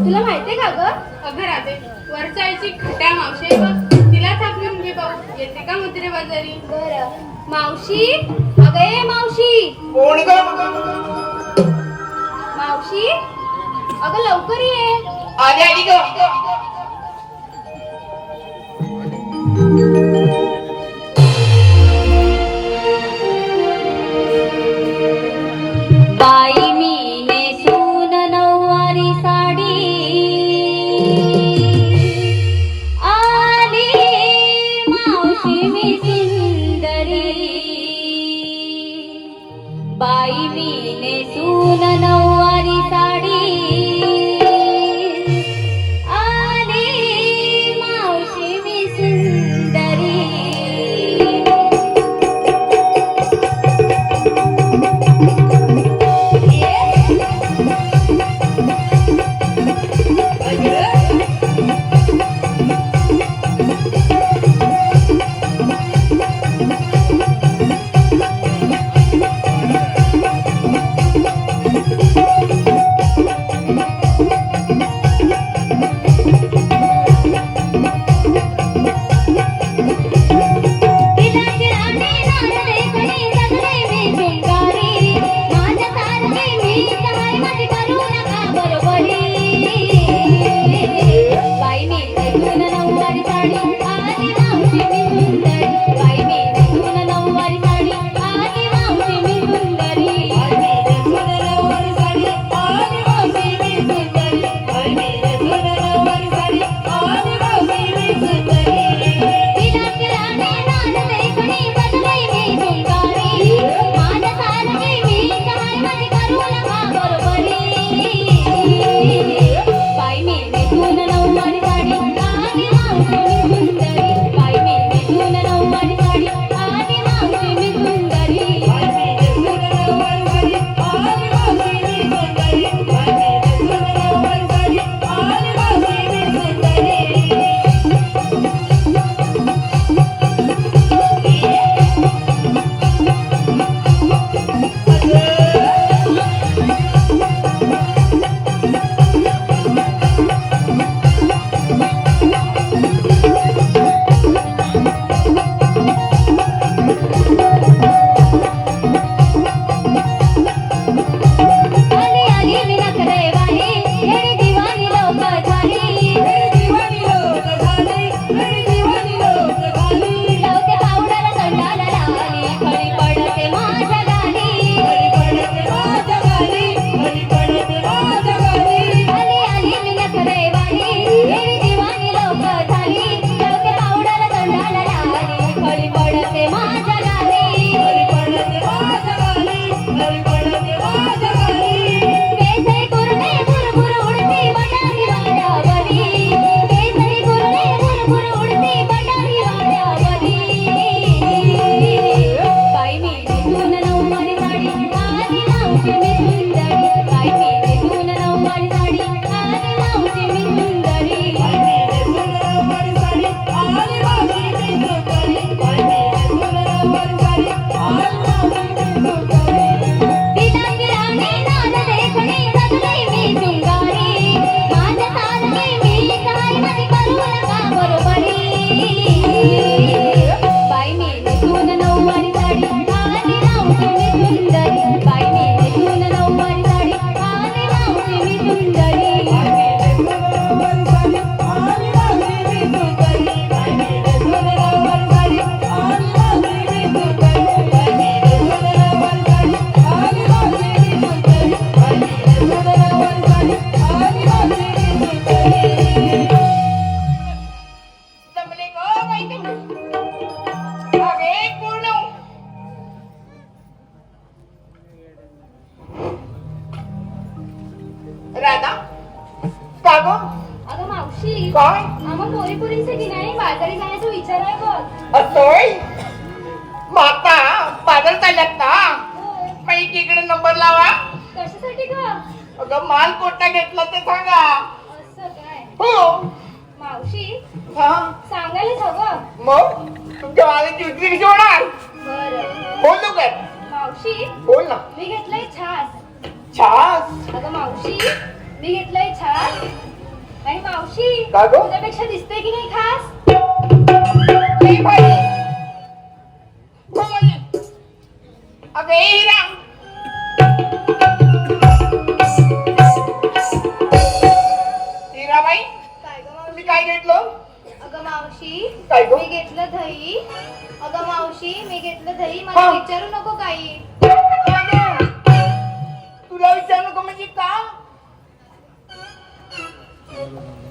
तुला माहितीये का ग? अगं राधे, वरचाळीची खट्या मावशी बघ, तिला थापलून घे पाहू, येते का मुद्रे बाजारी? बरं. मावशी, अगं ए मावशी. कोण ग? मावशी, अगं लवकर ये. आली आली ग. बाई मी नेसून नऊवारी साडी आली मावशी मी सुंदरी. बाई मी नेसून नऊवारी साडी आली पडते माझ्या गावी हरी पडते माझ्या गावी, हरी पडते माझ्या गावी. केसरी कुरणे भुरभुर उडती बटारी वाऱ्यावरी केसरी कुरणे भुरभुर उडती बटारी वाऱ्यावरी बाई मी नेसून नऊवारी साडी आणि लावते मी सुंदरी बाई मी नेसून नऊवारी साडी आणि लावते मी सुंदरी पितांची राणी नाद देखणी सजली मी शृंगारी माझ्या सारखी मी काय मनी करू नका बरोबरी बाई मी नेसून नऊवारी साडी आणि लावते मी सुंदरी बाई मी नेसून नऊवारी साडी आणि लावते मी सुंदरी जमले गं बाई तुम्ही. अगे पूर्ण. राधा का गं? अगं मावशी काय आम्हा पोरीपोरींसाठी नाही बाजारी जाण्याचा विचार आहे बघ असतोय माता बाजार चालल्यात ना. मग एकीकडे नंबर लावा. कशासाठी ग अगं माल कोणता घेतला ते सांगा. असं काय हो मावशी हा सांगायलाच हवं मग तुमच्या वाल्याची विक्री कशी होणार? बरं बोल लवकर. मावशी बोल ना. मी घेतलंय छास छास अगं मावशी मी घेतलंय छास आणि मावशी का गं? तुझ्यापेक्षा दिसते की नाही खास लई भारी. हो म्हणजे. अगं ए हिरा. हिराबाई काय ग तुम्ही काय घेतलं? अगं मावशी काय गं? मी घेतलं दही अगं मावशी मी घेतलं दही हा. मला विचारू नको काही अगं, तुला विचारू नको म्हणजे का?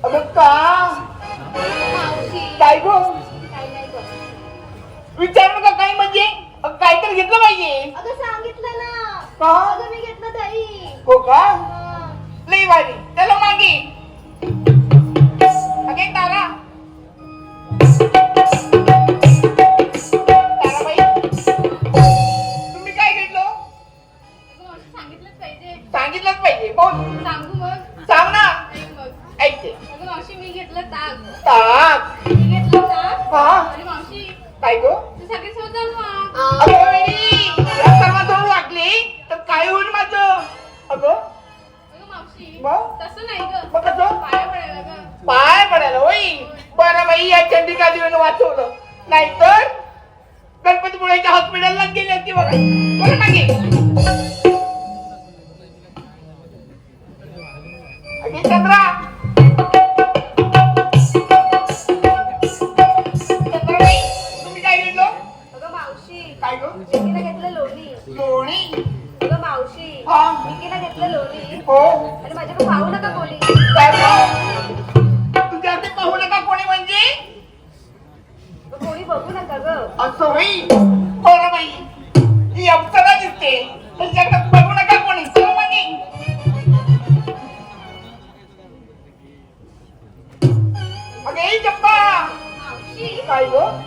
अगं का? मावशी काय गो? काय नाही ग विचारू नका काय म्हणजे? अगं, काय तर घेतलं पाहिजे. अगं सांगितलं ना का? अगं मी घेतलं दही हो का? हा. लई भारी. चलो मागे. अगे तारा. ताराबाई तुम्ही काय घेतलं? अगं मावशी सांगितलंच पाहिजे. सांगितलंच पाहिजे. बोल. सांगू मग सांग ना. ऐक मग. ऐकते. अगं मावशी मी घेतलं ताक. ताक. मी घेतलं ताक हा. आणि मावशी काय गो? तू सगळे सोबत जाऊ मग. अगं बाई, या सर्वांजवळ वाटली तर काय होईल माझं? अगं अगं मावशी मग? तसं नाही ग मग कसं? पाया पडायला ग. पाय पडायला होई. बरं बाई या चंडिका देवीनं वाचवलं. नाहीतर गणपतीपुळेच्या हॉस्पिटलला गेली असती बघा. बरं मागे. अगे चंद्रा. चंद्राबाई तुम्ही काय घेतलं? अगं मावशी काय गं? विकीला घेतलं लोणी लोणी. अगं मावशी हा. विकीला घेतलं लोणी हो. आणि माझ्याकडे पाहू नका कोणी काय गं? तुझ्याकडे पाहू नका कोणी म्हणजे? कोणी बघू नका ग असं होई. बरं बाई ही अप्सरा दिसते. तुझ्याकडे बघू नका कोणी. चला मागे. अगं ए चप्पा. मावशी काय गं?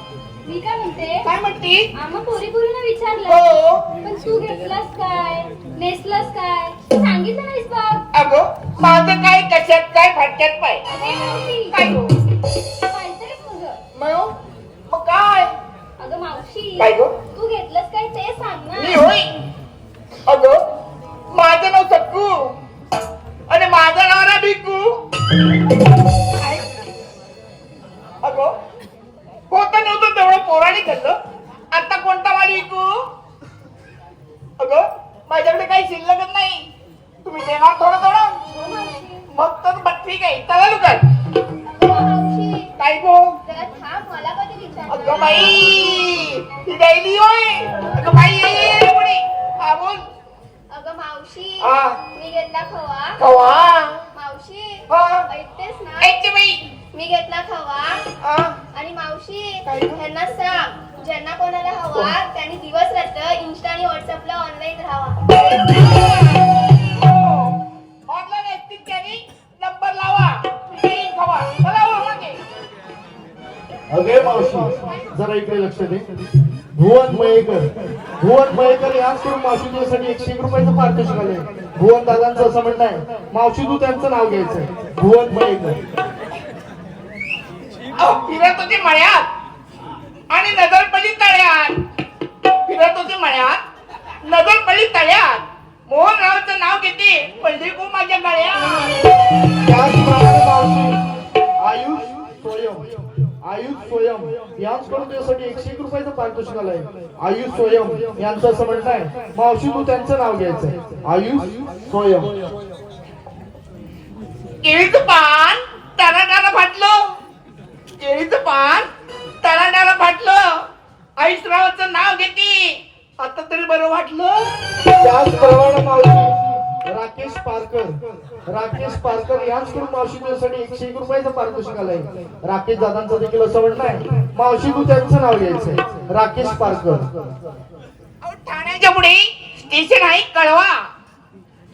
मी काय म्हणते काय म्हणती? आम्हा पोरीपोरीनं विचारलं हो. पण तू घेतलास काय नेसलास काय तू सांगितलं नाहीस बघ अगं माझं काय कशात काय फाटक्यात पाय. अगं मावशी काय गं? पाहिजे तुझं मग काय? अगं मावशी काय गं? तू घेतलंस काय ते सांग मी ना होय. अगं माझं नाव सक्कू आणि माझं नाव ना भिकू. काय? अगं होतं नव्हतं तेवढं पोराने खाल्लं. आता कोणता माल विकू? अगं माझ्याकडे काही शिल्लकच नाही. तुम्ही देणार थोडं थोडं? हो मावशी मग तर बघ ठीक आहे. चला लुकर. अगं मावशी काय गो? जरा थांब मला कधी अगं विचारलं बाई ही द्यायली होय. अगं बाई ये पुढे. हा बोल. अगं मावशी हा. मी घेतला खवा कवा? मावशी हा. ऐकतेस ना ऐकते बाई. मी घेतला खवा हा. आणि मावशी काय गं? ह्यांना सांग ज्यांना कोणाला हवा त्यांनी दिवस रात्र इन्स्टा आणि व्हॉट्सअपला ऑनलाईन राहावा. ऑनलाईन असतील त्यांनी नंबर लावा. लिंक हवा. चला हो, मागे. अगे मावशी जरा इकडे लक्ष दे. भुवन मयेकर यांकडून मावशी तुझ्यासाठी 101 रुपयाचं पारितोषिक आलंय. भुवन दादांचं असं म्हणणं आहे मावशी तू त्यांचं नाव घ्यायचंय. भुवन मयेकर. फिरत होती मळ्यात आणि नजर पडली तळ्यात. फिरत होती मळ्यात नजर पडली तळ्यात. मोहनरावचं नाव घेते पडली गो माझ्या गळ्यात. त्याचप्रमाणे मावशी आयुष स्वयं यांच्याकडून तुझ्यासाठी 101 रुपयाचं पारितोषिक आलंय. आयुष स्वयं यांचं असं म्हणणं आहे मावशी तू त्यांचं नाव घ्यायचंय. आयुष स्वयं. केळीचं पान तराटाला फाटलं. केळीचं पान तराटाला फाटलं. आयुषरावाचं नाव घेते आता तरी बरं वाटलं. त्याचप्रमाणे मावशी राकेश पारकर यांच्याकडून मावशी तुझ्यासाठी 101 रुपयाचं पारितोषिक आलंय. राकेश दादांचं देखील असं म्हणणं आहे मावशी तू त्यांचं नाव घ्यायचंय. राकेश पारकर. अहो, ठाण्याच्या पुढे स्टेशन आहे कळवा.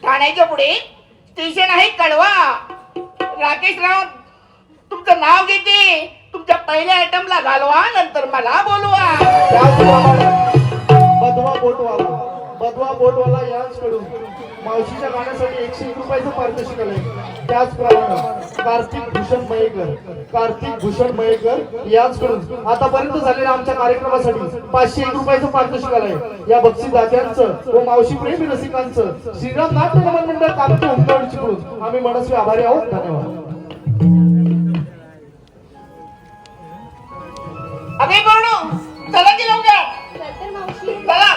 ठाण्याच्या पुढे स्टेशन आहे कळवा. राकेशराव तुमचं नाव घेते. तुमच्या पहिल्या आयटमला घालवा नंतर मला बोलवा. त्याचप्रमाणे बदवा बोटवाला यांच्याकडून मावशीच्या गाण्यासाठी 101 रुपयाचं पारितोषिक आलंय. त्याचप्रमाणे कार्तिक भूषण मयेकर यांच्याकडून आतापर्यंत झालेल्या आमच्या कार्यक्रमासाठी 501 रुपयाचं पारितोषिक आलंय. या बक्षीस दात्यांचं व मावशी प्रेमी रसिकांचं श्रीराम नाट्य नमन मंडळ कामठी उमरावडीकडून आम्ही मनस्वी आभारी आहोत. धन्यवाद. अगे बोलू चला की लवकर तर मावशी चला.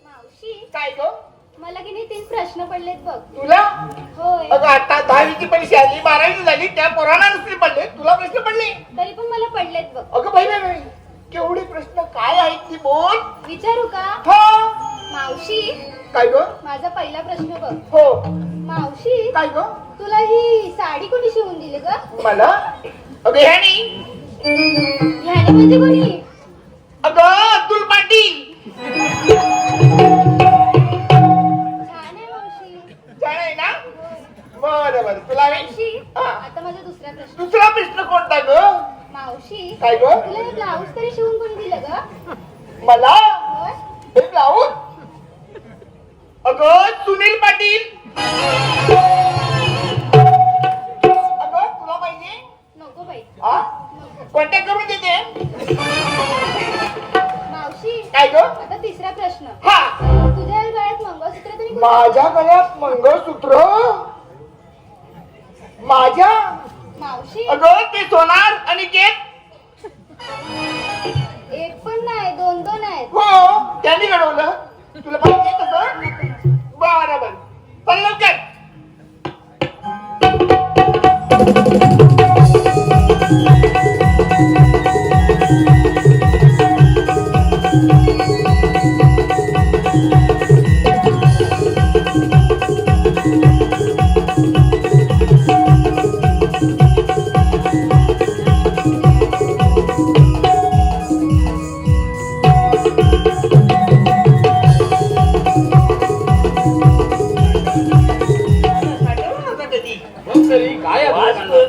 मावशी काय गो मला की नाही 3 प्रश्न पडलेत बघ. तुला होय अगं आता 10वीची परीक्षा आली 12वी झाली त्या पोरांना नुसते पडले तुला प्रश्न पडले. तरी पण मला पडलेत बघ. अगं बाई केवढे प्रश्न काय आहेत ती बोल. विचारू का? हो मावशी काय गो माझा पहिला प्रश्न बघ. हो मावशी काय गो तुला ही साडी कोणी शिवून दिली ग? मला अगं ह्यानी ह्याने म्हणजे कोणी? अगं अब्दुल पाटील. छान आहे मावशी. छान आहे ना. बरं तुला मी मावशी हा. आता माझा दुसरा प्रश्न. दुसरा प्रश्न कोणता ग मावशी काय ग तुला हे ब्लाऊज तरी शिवून कोणी दिलं ग? मला होय? हे ब्लाऊज अगं सुनील पाटील. अगं तुला पाहिजे नको बाई हा नको. कॉन्टॅक्ट करून देते. मावशी काय ग आता तिसरा प्रश्न. हा तुझ्या गळ्यात मंगळसूत्र तरी कोणी- माझ्या गळ्यात मंगळसूत्र माझ्या मावशी अगं ते सोनार आणि केक एक पण नाही 2 आहेत. हो त्यांनी घडवलं. तुला पाहिजे तसं बरं पण लवकर.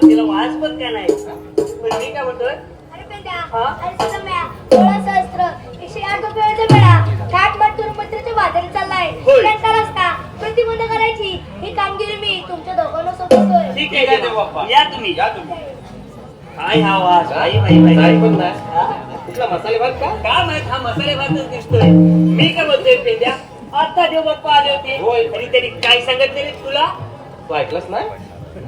तिला वाच पण काय नाही पण मी काय म्हणतोय अरे पेंड्या, हा? अरे सुरम्या, 16 108 रुपयाचा मेळा घाटमाट तुरुंबत्रीच्या बाजारी चाललाय. होय. त्यांचा रस्ता प्रतिबंध करायची ही कामगिरी मी तुमच्या दोघांना सोबतोय. ठीक आहे या तुम्ही काय हा वास आई कुठला मसाले भात का काय माहित हा मसाले भातच दिसतोय. मी काय म्हणतोय पेंड्या आता देव बाप्पा आले होते आणि त्यांनी काय सांगितले रे तुला? तू ऐकलंस ना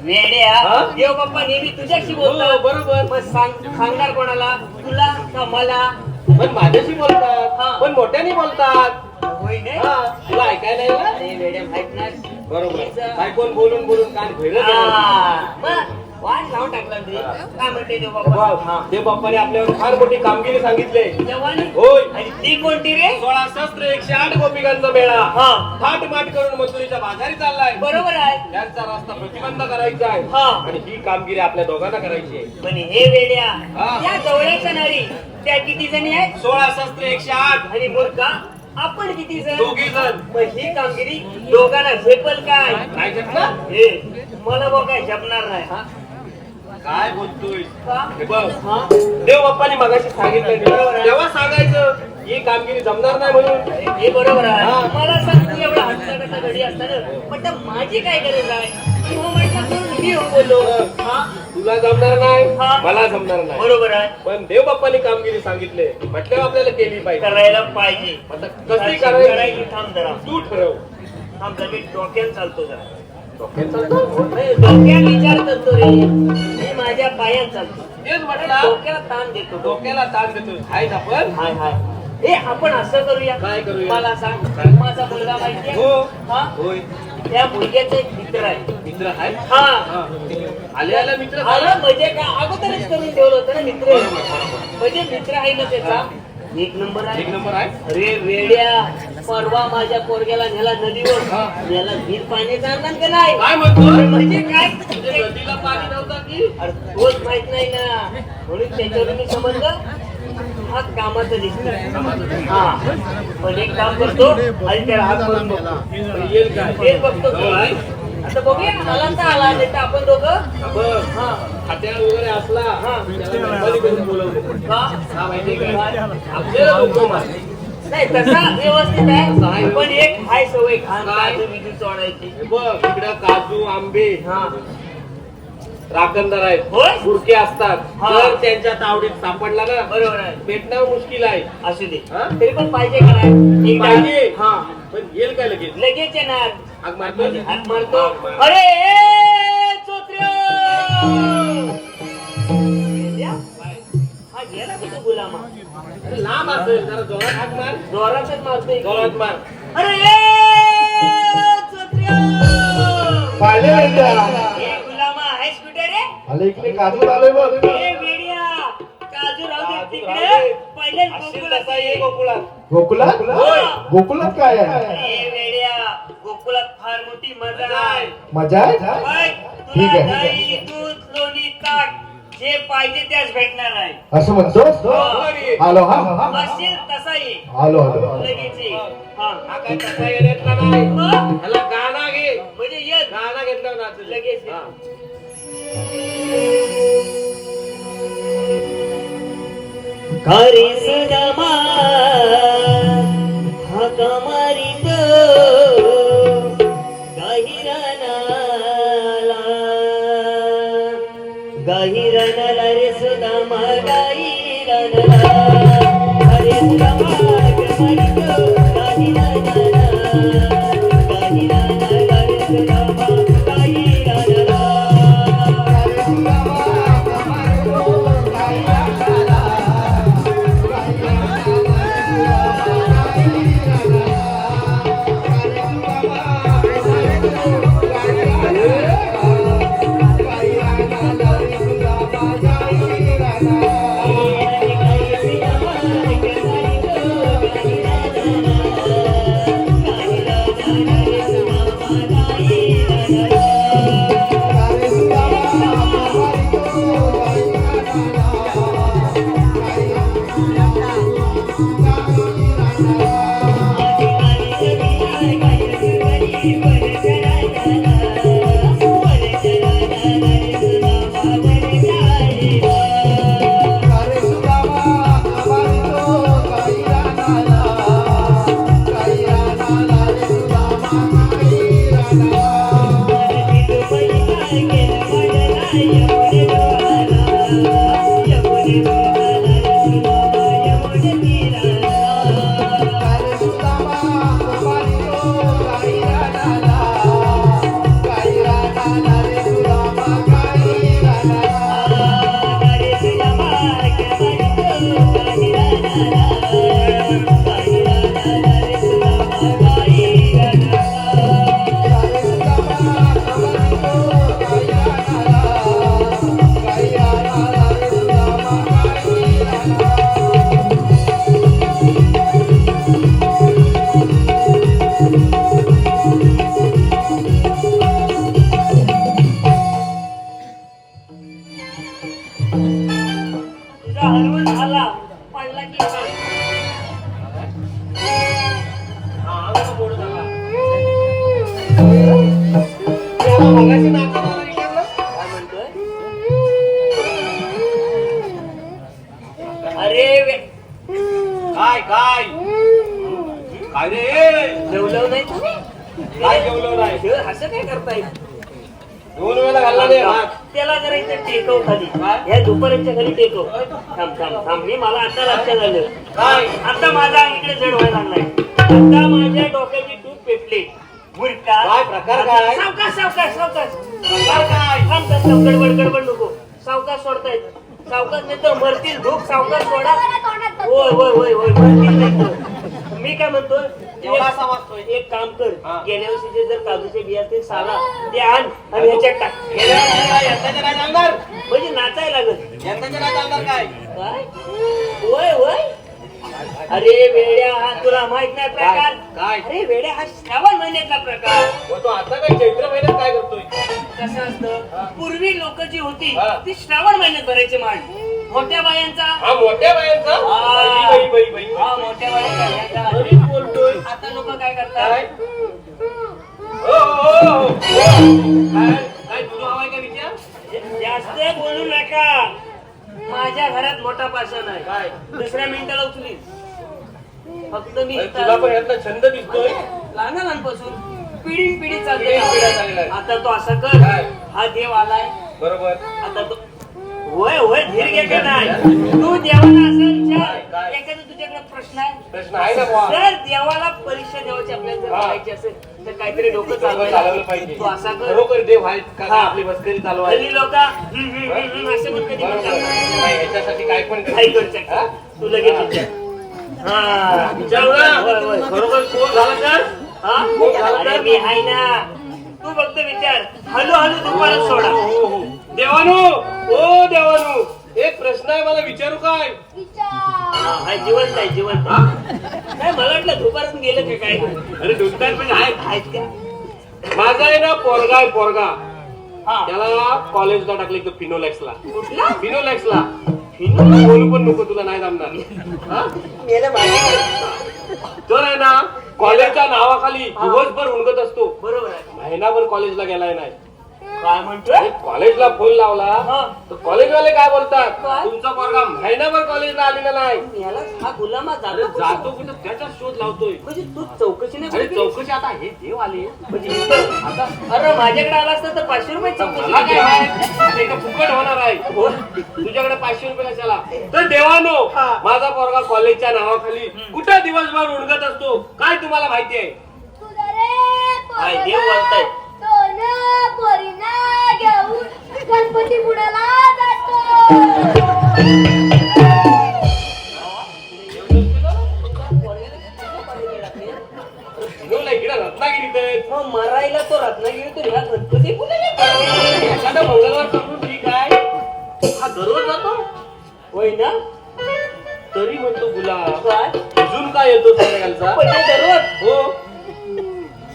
वेड्या देव बाप्पा नेहमी तुझ्याशी बोलतो बरोबर. मग सांगणार कोणाला तुला का मला? पण माझ्याशी बोलतात हा. पण मोठ्याने बोलतात होय नाही हा, तुला ऐकायला येईल ना? अरे मॅडम ऐक ना बरोबर काय कोण बोलून बोलून कान भैरत आहे. मग वाट लावून टाकला रे काय म्हणते देव बाबा बाबा, ते बाप्पाने आपल्यावर फार मोठी कामगिरी सांगितले जवानी होय आणि ती कोणती रे 16 शस्त्र 108 गोपिकांचा मेळा हा. थाटमाट करून मथुरेच्या बाजारी चाललाय बरोबर आहे त्यांचा रस्ता प्रतिबंध करायचा आहे हा. आणि ही कामगिरी आपल्या दोघांना करायची आहे पण हे वेड्या हा. त्या जवळच्या नारी त्या किती जणी आहेत 16 शस्त्र 108 आणि मूर्खा आपण किती जण दोघी जण मग ही कामगिरी दोघांना झेपल काय काय ना हे मला बघ काय झेपणार नाही हा? काय बोलतोय का? हे बघ हा? देव बाप्पाने मगाशी सांगितलं तेव्हा सांगायचं ही कामगिरी जमणार नाही म्हणून हे बरोबर आहे हा. मला सांग तू एवढा हत्याकाचा घडी असताना पण त्या माझी काय गरज आहे हो म्हटलं म्हणून मी हो बोललो हा? तुला जमणार नाही हा. मला जमणार नाही बरोबर आहे पण देव बाप्पाने कामगिरी सांगितले म्हटल्यावर आपल्याला केली पाहिजे करायला पाहिजे आता कशी करायची करायची थांब जरा तू ठरव थांब जरा मी डोक्यात चालतो जरा डोक्यात चालतो? नाही, डोक्यात विचार करतो रे मी माझ्या पायात चालतो तेच म्हटलं डोक्याला ताण देतो डोक्याला ताण देतो आहेत आपण हाय हाय ए आपण असं करूया काय करूया? मला सांग काय? माझा मुलगा माहिती आहे हो हा होय त्या मुलग्याचा एक मित्र आहे मित्र आहे हा आले आले मित्र आला म्हणजे का अगोदरच करून ठेवलं होतं ना मित्र म्हणजे मित्र आहे ना त्याचा एक नंबर आहे एक नंबर आहे अरे वेड्या परवा माझ्या पोरग्याला नेला नदीवर हा. याला वीर पाण्याचा अंदाज का नाही काय म्हणतो म्हणजे काय म्हणजे नदीला पाणी नव्हतं की अरे तोच माहित नाही ना म्हणून त्याच्यावर मी समजलं हा कामाचं दिसतोय हा पण एक काम करतो आणि त्याला हात करून बघतो येईल काय तेच बघतो हो, आहे. आता बघूया आला तर आला नाही तर आपण दोघं बघ हा खात्यावर वगैरे असला हा. त्याला मेहरबानी करून बोलवतो का हा माहिती काय आपल्याला लोक मार नाही तसा व्यवस्थित आहे पण एक हाय सवय खान काय? काजू बिजू चोडायची हे बघ इकडं काजू आंबे हा राखणदार आहेत होय? गुडके असतात हा. तर त्यांच्या तावडीत सापडला ना बरोबर आहे भेटणं मुश्किल आहे असू दे हा? तरी पण पाहिजे का नाही एकदा- पाहिजे हा पण येईल काय लगेच लगेच येणार आग मारतो हात मारतो हाक मार. अरे ए, चोत्र्या! हा गेला कुठं गुलामा अरे लांब असेल जरा जोरात हाक मार जोरातच मारतोय जोरात मार अरे ए, चोत्र्या! पाहिले ए, गुलामा आहेस कुठे रे आले इकडे काजू आलोय बघ ए वेड्या काजू राहू दे काजू तिकडे राहू दे. पहिले असेल तसा ये गोकुळात गोकुलात गोकुलात काय आहे ए वेड्या गोकुळात फार मोठी मजा आहे मजा आहे बाय, ठीक तुला आहे. दही दूध लोणी ताक जे पाहिजे त्याच भेटणार आहे असं म्हणतोस आलो हा असेल तसा ये आलो आलो लगेच ये हा हा काय तसा येण्यातला नाही मग? ह्याला गाणं घे म्हणजे ये गाणं घेतल्यावर नाचू लगेच ये. हा. घरी सुदमा हाका मारित गाहिरानाला रे सुदामा गाहिरानाला हरे सुदामा हाका मारित गाहिरानाला गाहिरानाला रे सुदामा गाहिरानाला त्याला मगाशी नाकाला विचारलं काय म्हणतोय? अरे काय काय काय रे जेवलं नाही तुम्ही? काय जेवलं नाही? हे असं काय करताय? 2 वेळा घालला नाही भात. त्याला जरा इथे टेकव खाली. या दुपारच्या खाली टेकव. थांब थांब थांब. हे मला आता लक्षात आलं. काय आता माझा इकडे जड व्हायला लागलाय. आता माझ्या डोक्याची टूप पेटली. मुरका. काय प्रकार काय? सावकाश सावकाश सावकाश. प्रकार काय? थांब थांब थांब. गडबड गडबड नको. सावकाश सोडतायत. सावकाश नाही तर मरतील. धूप सावकाश सोडा. होय होय होय होय मरतील नाही तर. मी काय म्हणतो एवढा समजतोय. एक काम कर. हा. गेल्या वर्षीचे जर काजूचे बिया असतील साला ते आण आणि ह्याच्यात टाक. गेल्या वर्षी काय यंदाच्या नाही चालणार? म्हणजे नाचायला लागत. यंदाच्या नाही चालणार काय? काय होय होय अरे वेड्या हा तुला माहित नाही प्रकार काय? अरे वेड्या हा श्रावण महिन्यातला प्रकार. मग तो आता काय चैत्र महिन्यात काय करतोय? कसं असतं पूर्वी लोक जी होती हा. ती श्रावण महिन्यात भरायचे मान मोठ्या बायांचा हा मोठ्या बायांचा हा. बाई बाई बाई हा, मोठ्या बायांचा तरी बोलतोय आता लोक काय काय करतात हो हो हो काय काय तुझं हवाय का विचार? जास्त बोलू नका. माझ्या घरात मोठा पाषाण आहे काय? दुसऱ्या मिनिटाला उचली फक्त मी अरे तुला पण यातला छंद दिसतोय. लहानपणापासून पिढी पिढी पिढी चाललेला आहे. चालते. आता तो असा कर काय? हा देव आलाय बरोबर. आता तो होय होय धीर घे का नाही तू देवाला असं विचार काय? एखादा तुझ्याकडे प्रश्न आहे प्रश्न आहे ना बुवा? जर देवाला परीक्षा देवाची आपल्याला जर हा. करायची असेल तर काहीतरी डोकं डोकं चालवलं चालवायला पाहिजे. तू असा कर खरोखर देव आहेत का हा. आपली मस्करी चालवायची? हल्ली लोक असे पण कधी बरोबर. म्हणतात नाही, ह्याच्यासाठी काय पण काय करतील. करतात हा? तू लगेच विचार हा विचारू ना. होय, होय. खरोखर कोण झाला तर? हा? कोण झाला अरे तर? मी आहे ना तू फक्त विचार हलू हलू दुपारच सोडा हो, हो. देवानू ओ देवानू एक प्रश्न आहे मला विचारू काय? हा जिवंत आहे जिवंत आहे. काय मला वाटलं दुपारून गेलं का काय अरे 2-4 मिनिट आहे. आहेत का माझा आहे ना पोरगा आहे पोरगा हा त्याला कॉलेजला टाकले तो फिनोलेक्सला कुठला फिनोलेक्सला फिनो बोलू पण नको तुला नाही जमणार हा? गेलं माझ्या तर आहे ना कॉलेजच्या नावाखाली दिवसभर उणगत असतो. बरोबर आहे महिनाभर कॉलेजला गेलाय नाही. काय म्हणतोय कॉलेजला फोन लावला हा. तर कॉलेजवाले काय बोलतात काय? तुमचा पोरगा महिनाभर कॉलेजला आलेला नाही. याला हा गुलामा अरे जातो कुठं? जातो कुठं त्याचा शोध लावतोय. म्हणजे तू चौकशी नाही अरे केली? चौकशी आता हे देव आले म्हणजे इथं आता अरे माझ्याकडे आला असता तर 500 रुपये चौकशी मला काय केली. आहे ते का फुकट होणार आहे हो. तुझ्याकडे 500 रुपये कशाला? तर देवानो हा. माझा पोरगा कॉलेजच्या नावाखाली कुठं दिवसभर उणगत असतो काय तुम्हाला माहिती आहे? काय देव बोलताय गणपती पुण्याला जातो. फिरवलं इकडे रत्नागिरीत मग मरायला तो रत्नागिरी तो ह्या गणपती पुण्याला एखादा मंगळवार समजून ठीक आहे. हा दररोज जातो होय ना तरी म्हणतो गुलाब काय अजून काय येतो संध्याकाळचा? पण ते दररोज हो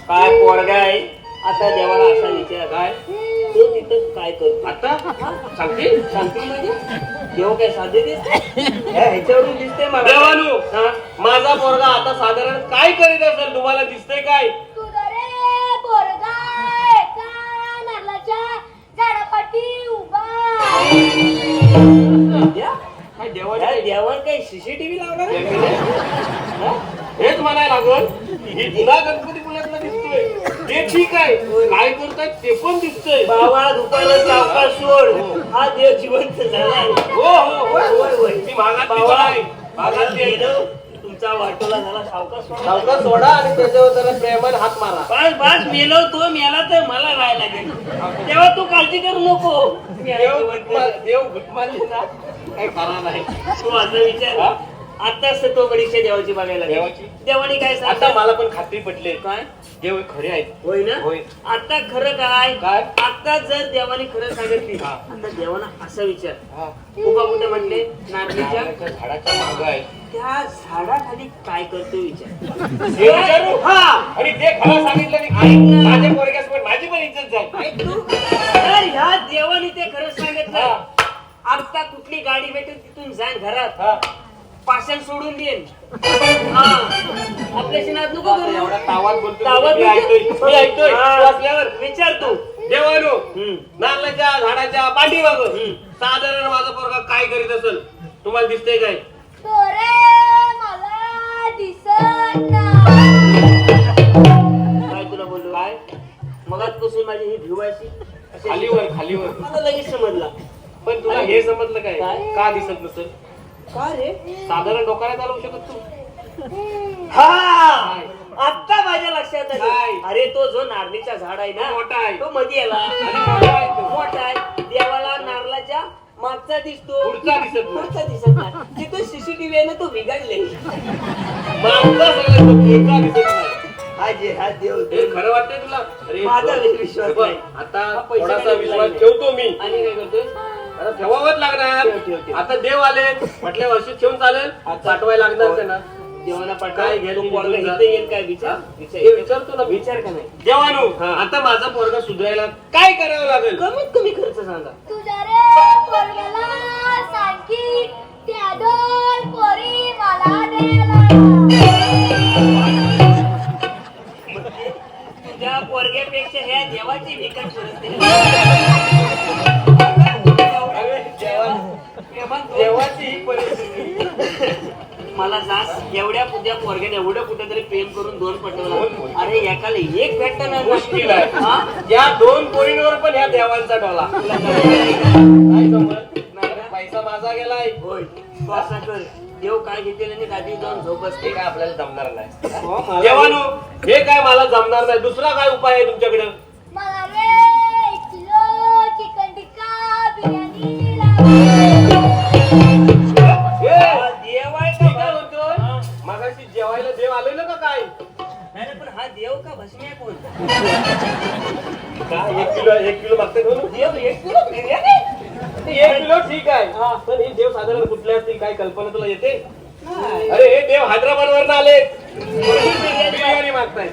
काय पोरगा आहे आता देवाला असा विचार काय तो तिथं काय करतो आता सांगते सांगतील म्हणजे देव काय साधे दिसते ह्याच्यावरून दिसते मला देवानू हा? माझा पोरगा आता साधारण काय करीत असेल तुम्हाला दिसतंय काय? द्या. काय त्या देवाने देवावर काही सीसीटीव्ही लावणार आहे? हा? हेच म्हणायला लागल ही जुना गणपती पुण्यातला दिसतोय ते ठीक आहे काय करतायत ते पण दिसतंय. बाबा दुपारला सावकाश सोड हा देव जिवंत झालाय हो हो होय, होय, होय. ती मागात बाबा, आहे मागात गेलो, तुमचा वाटोला झाला सावकाश सोड. सावकाश सोडा आणि त्याच्यावर जरा प्रेमाने हात मारा. बस बस मेलो तो मेला तर मला राहायला लागेल तेव्हा तू काळजी करू नको मी आहे जिवंत. देव घुटमारली ना काही खरा नाही. तू असं विचार हा? आताच तो बडीच्या देवाची बघायला गेला. देवाची? देवाने काय आता सांगितलं मला पण खात्री पटले काय देव खरे आहेत. होय ना होय. आता खरं काय काय? आता जर देवाने खरं सांगितली हा. आता देवाना असा विचार हा. उभा कुठे म्हटले नारळीच्या नारळाच्या झाडाच्या मागं आहे. त्या झाडाखाली काय करतो विचार हे विचारू? हा आणि ते खरं सांगितलं ऐक नाही ना. माझ्या पोरग्यास पण माझी पण इज्जत जाईल. ऐक तू तर ह्या देवाने ते खरं सांगितलं हा. आता कुठली गाडी भेटेल तिथून जाईन घरात हा. पाषाण सोडून देईन हा आपल्याशी नाद नको नको करू. एवढा तावात बोलतो तावात मी म्हणजे? ऐकतोय हा. तू असल्यावर विचार तू. देवानो हम्म. नारळाच्या झाडाच्या पाठीमाग साधारण माझा पोरगा काय करीत असेल तुम्हाला दिसतंय काय? पोरे मला दिसत नाही. काय तुला बोललो काय मगाचपासून माझी ही भिव अशी अशी- खालीवर मला लगेच समजला. पण तुला हे समजलं काय काय? का दिसत नसेल? का रे? साधारण डोक्याला चालवू शकत तू हा आता माझ्या लक्षात काय? आलं. अरे तो जो नारळीचा झाड आहे ना मोठा आहे. तो मध्ये आला आणि मोठा आहे तो. मोठा आहे देवाला नारळाच्या मागचा दिसतो पुढचा दिसत नाही. पुढचा दिसत नाही तिथं सीसीटीव्ही आहे ना तो बिघडले मागचा सगळं पुढचा दिसत नाही. हा देव हे खरं वाटतंय तुला? अरे माझा विश्वास हे बघ, नाही. आता हा पैसे थोडासा नाही विश्वास दिला. ठेवतो मी. आणि काय करतोय आता ठेवावंच लागणार. ठेव. आता देव आले म्हटल्या वर्षी ठेवून चालेल पाठवायला लागणार त्यांना. देवाना काय पाठवाय घे तो तुम्ही पोरगा तुमचा? इथे येईल काय विचार हे विचारतो ना मी. विचार का नाही देवानो हा. आता माझा पोरगा सुधारायला काय करावं लागेल? कमीत कमी खर्च सांगा. तुझ्या रे पोरग्याला सांग की त्या दोन पोरी मला द्यायला. तुझ्या पोरग्यापेक्षा ह्या देवाची विकट सुरते अरे देवाची ही परिस्थिती. मला सांग एवढ्या तुझ्या पोरग्याने एवढं कुठेतरी प्रेम करून दोन पटवलं. अरे एकाला एक भेटतं ना मुश्किल आहे. हा? या दोन पोरींवर पण ह्या देवांचा डोला. काय समज? पैसा माझा गेलाय. होय तू असा कर देव काय घेतील आणि गादी जाऊन झोप ते असते काय आपल्याला जमणार नाही. देवानो हे काय मला जमणार नाही. दुसरा काय उपाय आहे तुमच्याकडे? मला रे 1 किलो चिकन टिक्का बिर्याणी लाव. हा देव आहे मी काय का म्हणतोय? मगाशी जेवायला देव आलेलं का काय? नाही पण हा देव का भस्मी आहे कोण काय 1 किलो मागते दोन? देव 1 किलो बिर्याणी 1 किलो ठीक आहे. पण हे देव साधारण कुठले असतील काय कल्पना तुला येते? अरे हे देव हैदराबाद वरून आले बिर्याणी मागताय.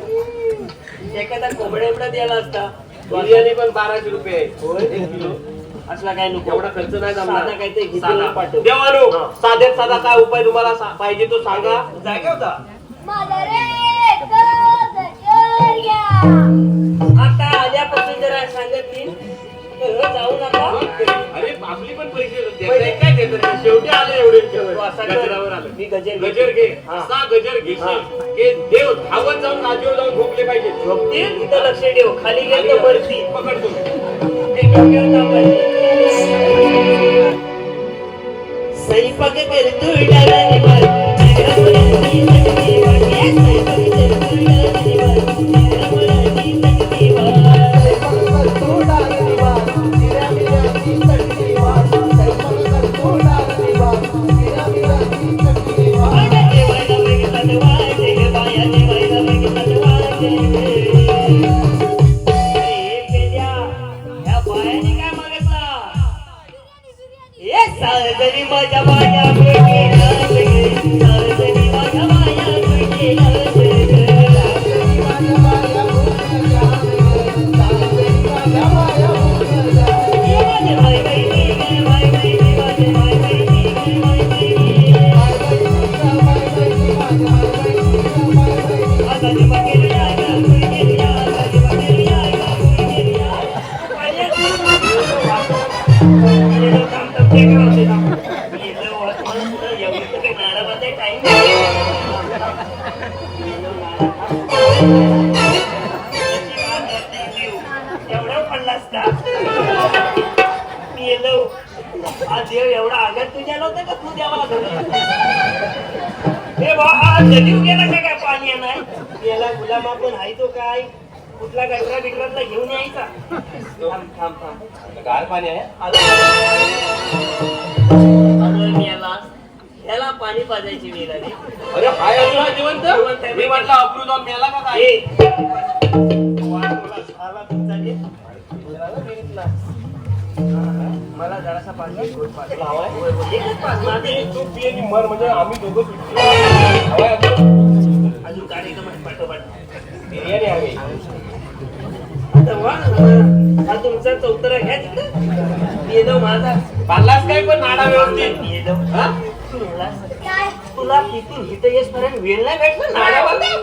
एखादा कोंबड्या एवढा द्यायला असता बिर्याणी पण 1200 रुपये आहे. 1 किलो असला काय नको एवढा खर्च नाही जमणार. साधा काहीतरी घेऊन साधा. पाठव. देवानो साध्यात साधा काय उपाय तुम्हाला पाहिजे तो सांगा. जागा होता मला रे गजर घ्या. आता आल्यापासून जरा सांगत मी तर जाऊ नका. अरे आपली पण पैसे देताय काय देतात? शेवटी आले एवढे तू असा कर. गजरावर आलं. मी गजर गजर घे. हा. असा गजर घेशील की देव धावत जाऊन राजीवर जाऊन झोपले पाहिजे. झोपतील तिथं लक्ष ठेव खाली गेलं तर मरतील. पकडतो. स्वयंपाक करतो डाळी साजरी माझ्या बाया साजरी माझ्या बाया एवढा पडला असता मी येलो आज देव एवढा आघात तुझ्या नव्हता का तू देवाला हे बा आज जलीव गेला का काय पाणी येणार याला गुलाम आपण आहे तो काय कुठला गटरा बिटरातला घेऊन यायचा थांब थांब थांब गार पाणी आहे. मी याला पाणी पाजायची वेळ आली अरे हाय अजून हा जिवंत. मी म्हटलं अप्रू जाऊन मेला का काय? ए, आला तुमचा रे. मला जरासा पाणी घोट पाणी हवाय? एकच पाच माझे तू पी आणि मर म्हणजे आम्ही दोघं सुटतो. हवाय अजून? अजून कार्यक्रम आहे पाठोपाठ बिर्याणी हवी. आता वा हा तुमचा चौतरा घ्या तिकडं मी येलो माझा बांधलास काय पण नाडा व्यवस्थित? मी येलो हा? तू येलास. काय तुला तिथून इथं येसपर्यंत वेळ नाही भेटला नाड्यावर नाही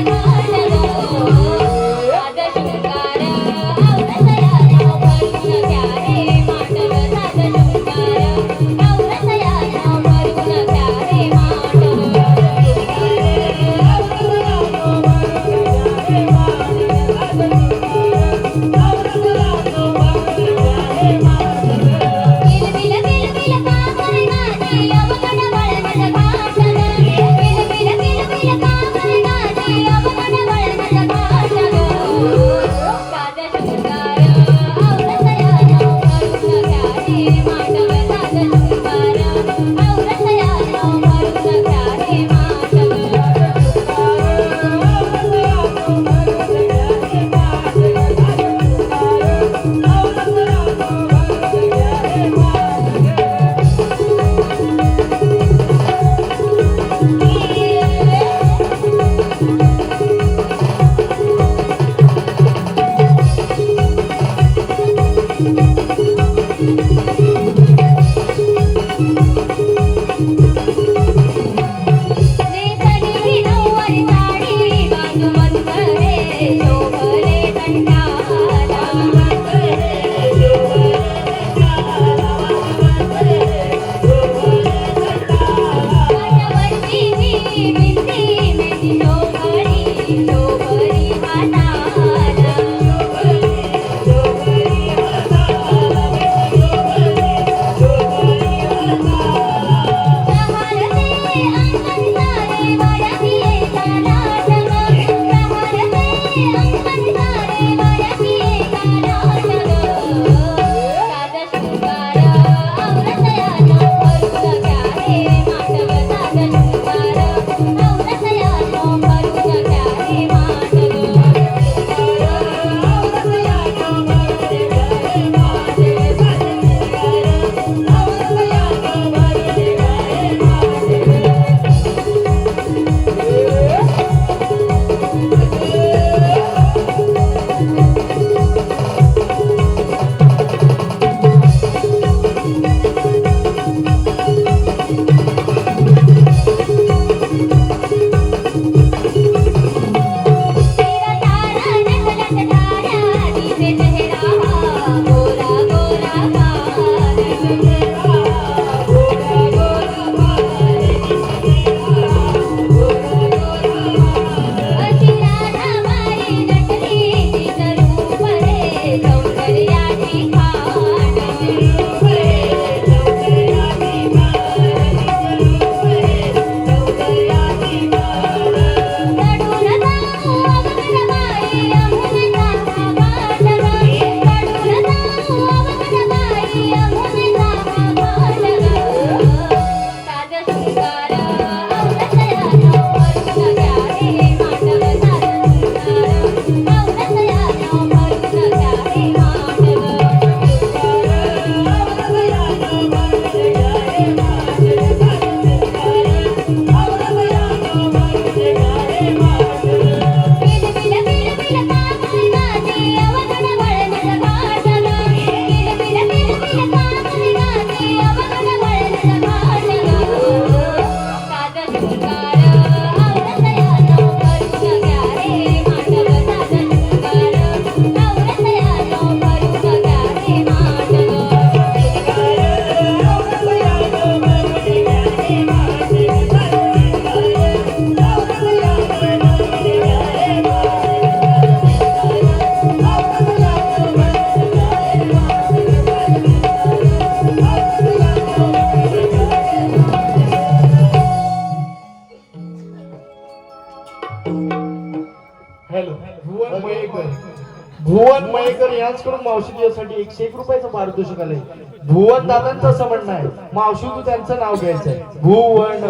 यांच्याकडून मावशी तुझ्यासाठी 101 रुपयाचं पारितोषिक आलंय. भुवन दादांचं असं म्हणणं आहे, मावशी तू त्यांचं नाव घ्यायचंय. भुवन.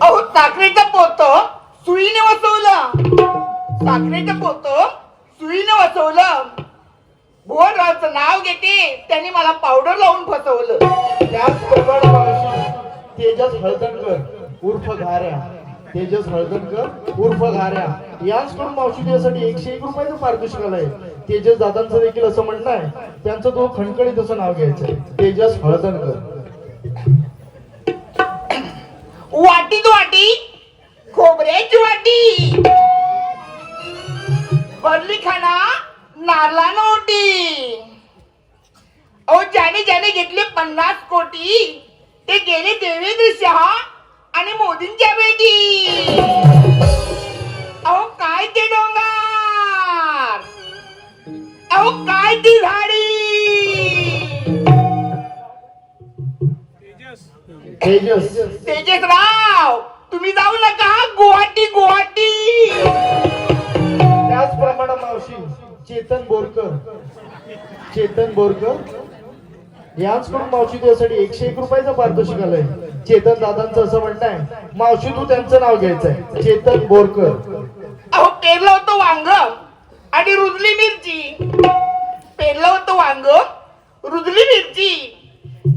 अहो साखरेचं पोत सुईने वसवलं, साखरेचं पोत सुईने वसवलं. भुवनरावचं नाव घेते त्यांनी मला पावडर लावून फसवलं. त्याचप्रमाणे मावशी तेजस हळदणकर उर्फ घाऱ्या, तेजस हळदणकर उर्फ घाऱ्या यांच्याकडून मावशी तुझ्यासाठी 101 रुपयाचं पारितोषिक आलंय. तेजस दादांचं देखील असं म्हणणं आहे, त्यांचं तो खणखणीत असं नाव घ्यायचंय. तेजस हळदणकर. वाटीत वाटी खोबऱ्याची वाटी भरली खाना नारला नोटी. अहो ज्याने ज्याने घेतले 50 कोटी ते गेले देवेंद्र शहा आणि मोदींच्या बेटी. अहो काय ते डोंगर, अहो काय ती झाडी. तेजस तेजसराव तुम्ही जाऊ नका गुवाहाटी गुवाहाटी. त्याचप्रमाणे मावशी चेतन बोरकर, चेतन बोरकर यांच्याकडून मावशी तुझ्यासाठी 101 रुपयाचं पारितोषिक आलंय. चेतन दादांचं असं म्हणणं आहे, मावशी तू त्यांचं नाव घ्यायचंय. चेतन बोरकर. अहो पेरलं होतं वांग आणि रुजली मिरची, पेरलं होतं वांग रुजली मिरची.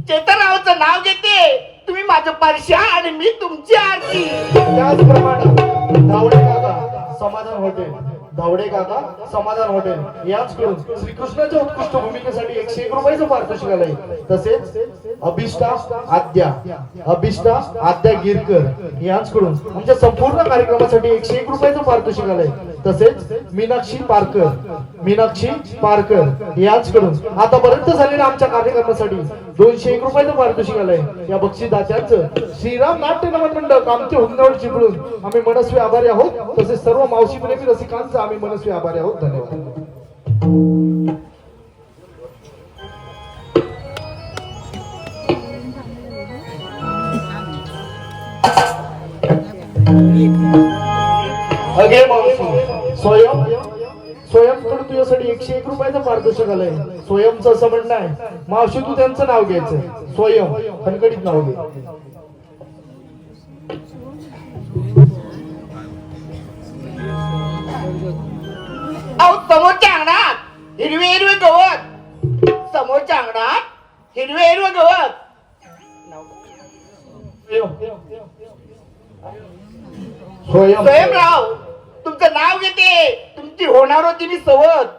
चेतनरावचं नाव घेते तुम्ही माझं परशा आणि मी तुमची आरती. त्याचप्रमाणे धावडे काका समाधान हॉटेल, धावडे काका समाधान हॉटेल यांच्याकडून श्रीकृष्णाच्या उत्कृष्ट भूमिकेसाठी 101 रुपयाचं पारितोषिक आलंय. तसेच अभिष्टा आद्या गिरकर यांच्याकडून आमच्या संपूर्ण कार्यक्रमासाठी 101 रुपयाचं पारितोषिक आलंय. तसेच मीनाक्षी पारकर यांच्याकडून आतापर्यंत झालेल्या आमच्या कार्यक्रमासाठी 201 रुपयाचं पारितोषिक आलंय. या बक्षीसदात्यांचं श्रीराम नाट्य नमन मंडळ कामते हुंदावड चिपळूण आम्ही मनस्वी आभारी आहोत. तसेच सर्व मावशी प्रेमी रसिकांचं आम्ही मनस्वी आभारी आहोत. धन्यवाद. अगे मावशी स्वयंकडून तुझ्यासाठी 101 रुपयाचं पारितोषिक आलंय. स्वयंचं असं म्हणणं आहे, मावशी तू त्यांचं नाव घ्यायचंय. स्वयं खणखणीत नाव घे. अहो समोरच्या अंगणात हिरवे हिरवे गवत, समोरच्या अंगणात हिरवे हिरवे गवत. स्वयंराव तुमचं नाव घेते तुमची होणार होती मी सवत.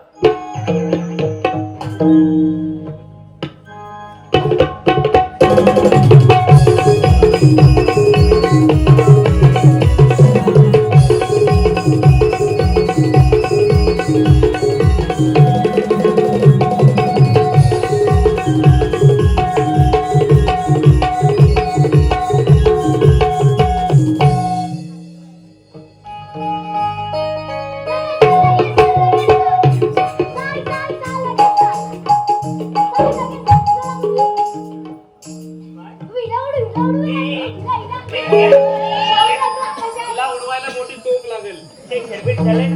तुला उडवायला मोठी तोप लागेल. ते खेळबीट झाले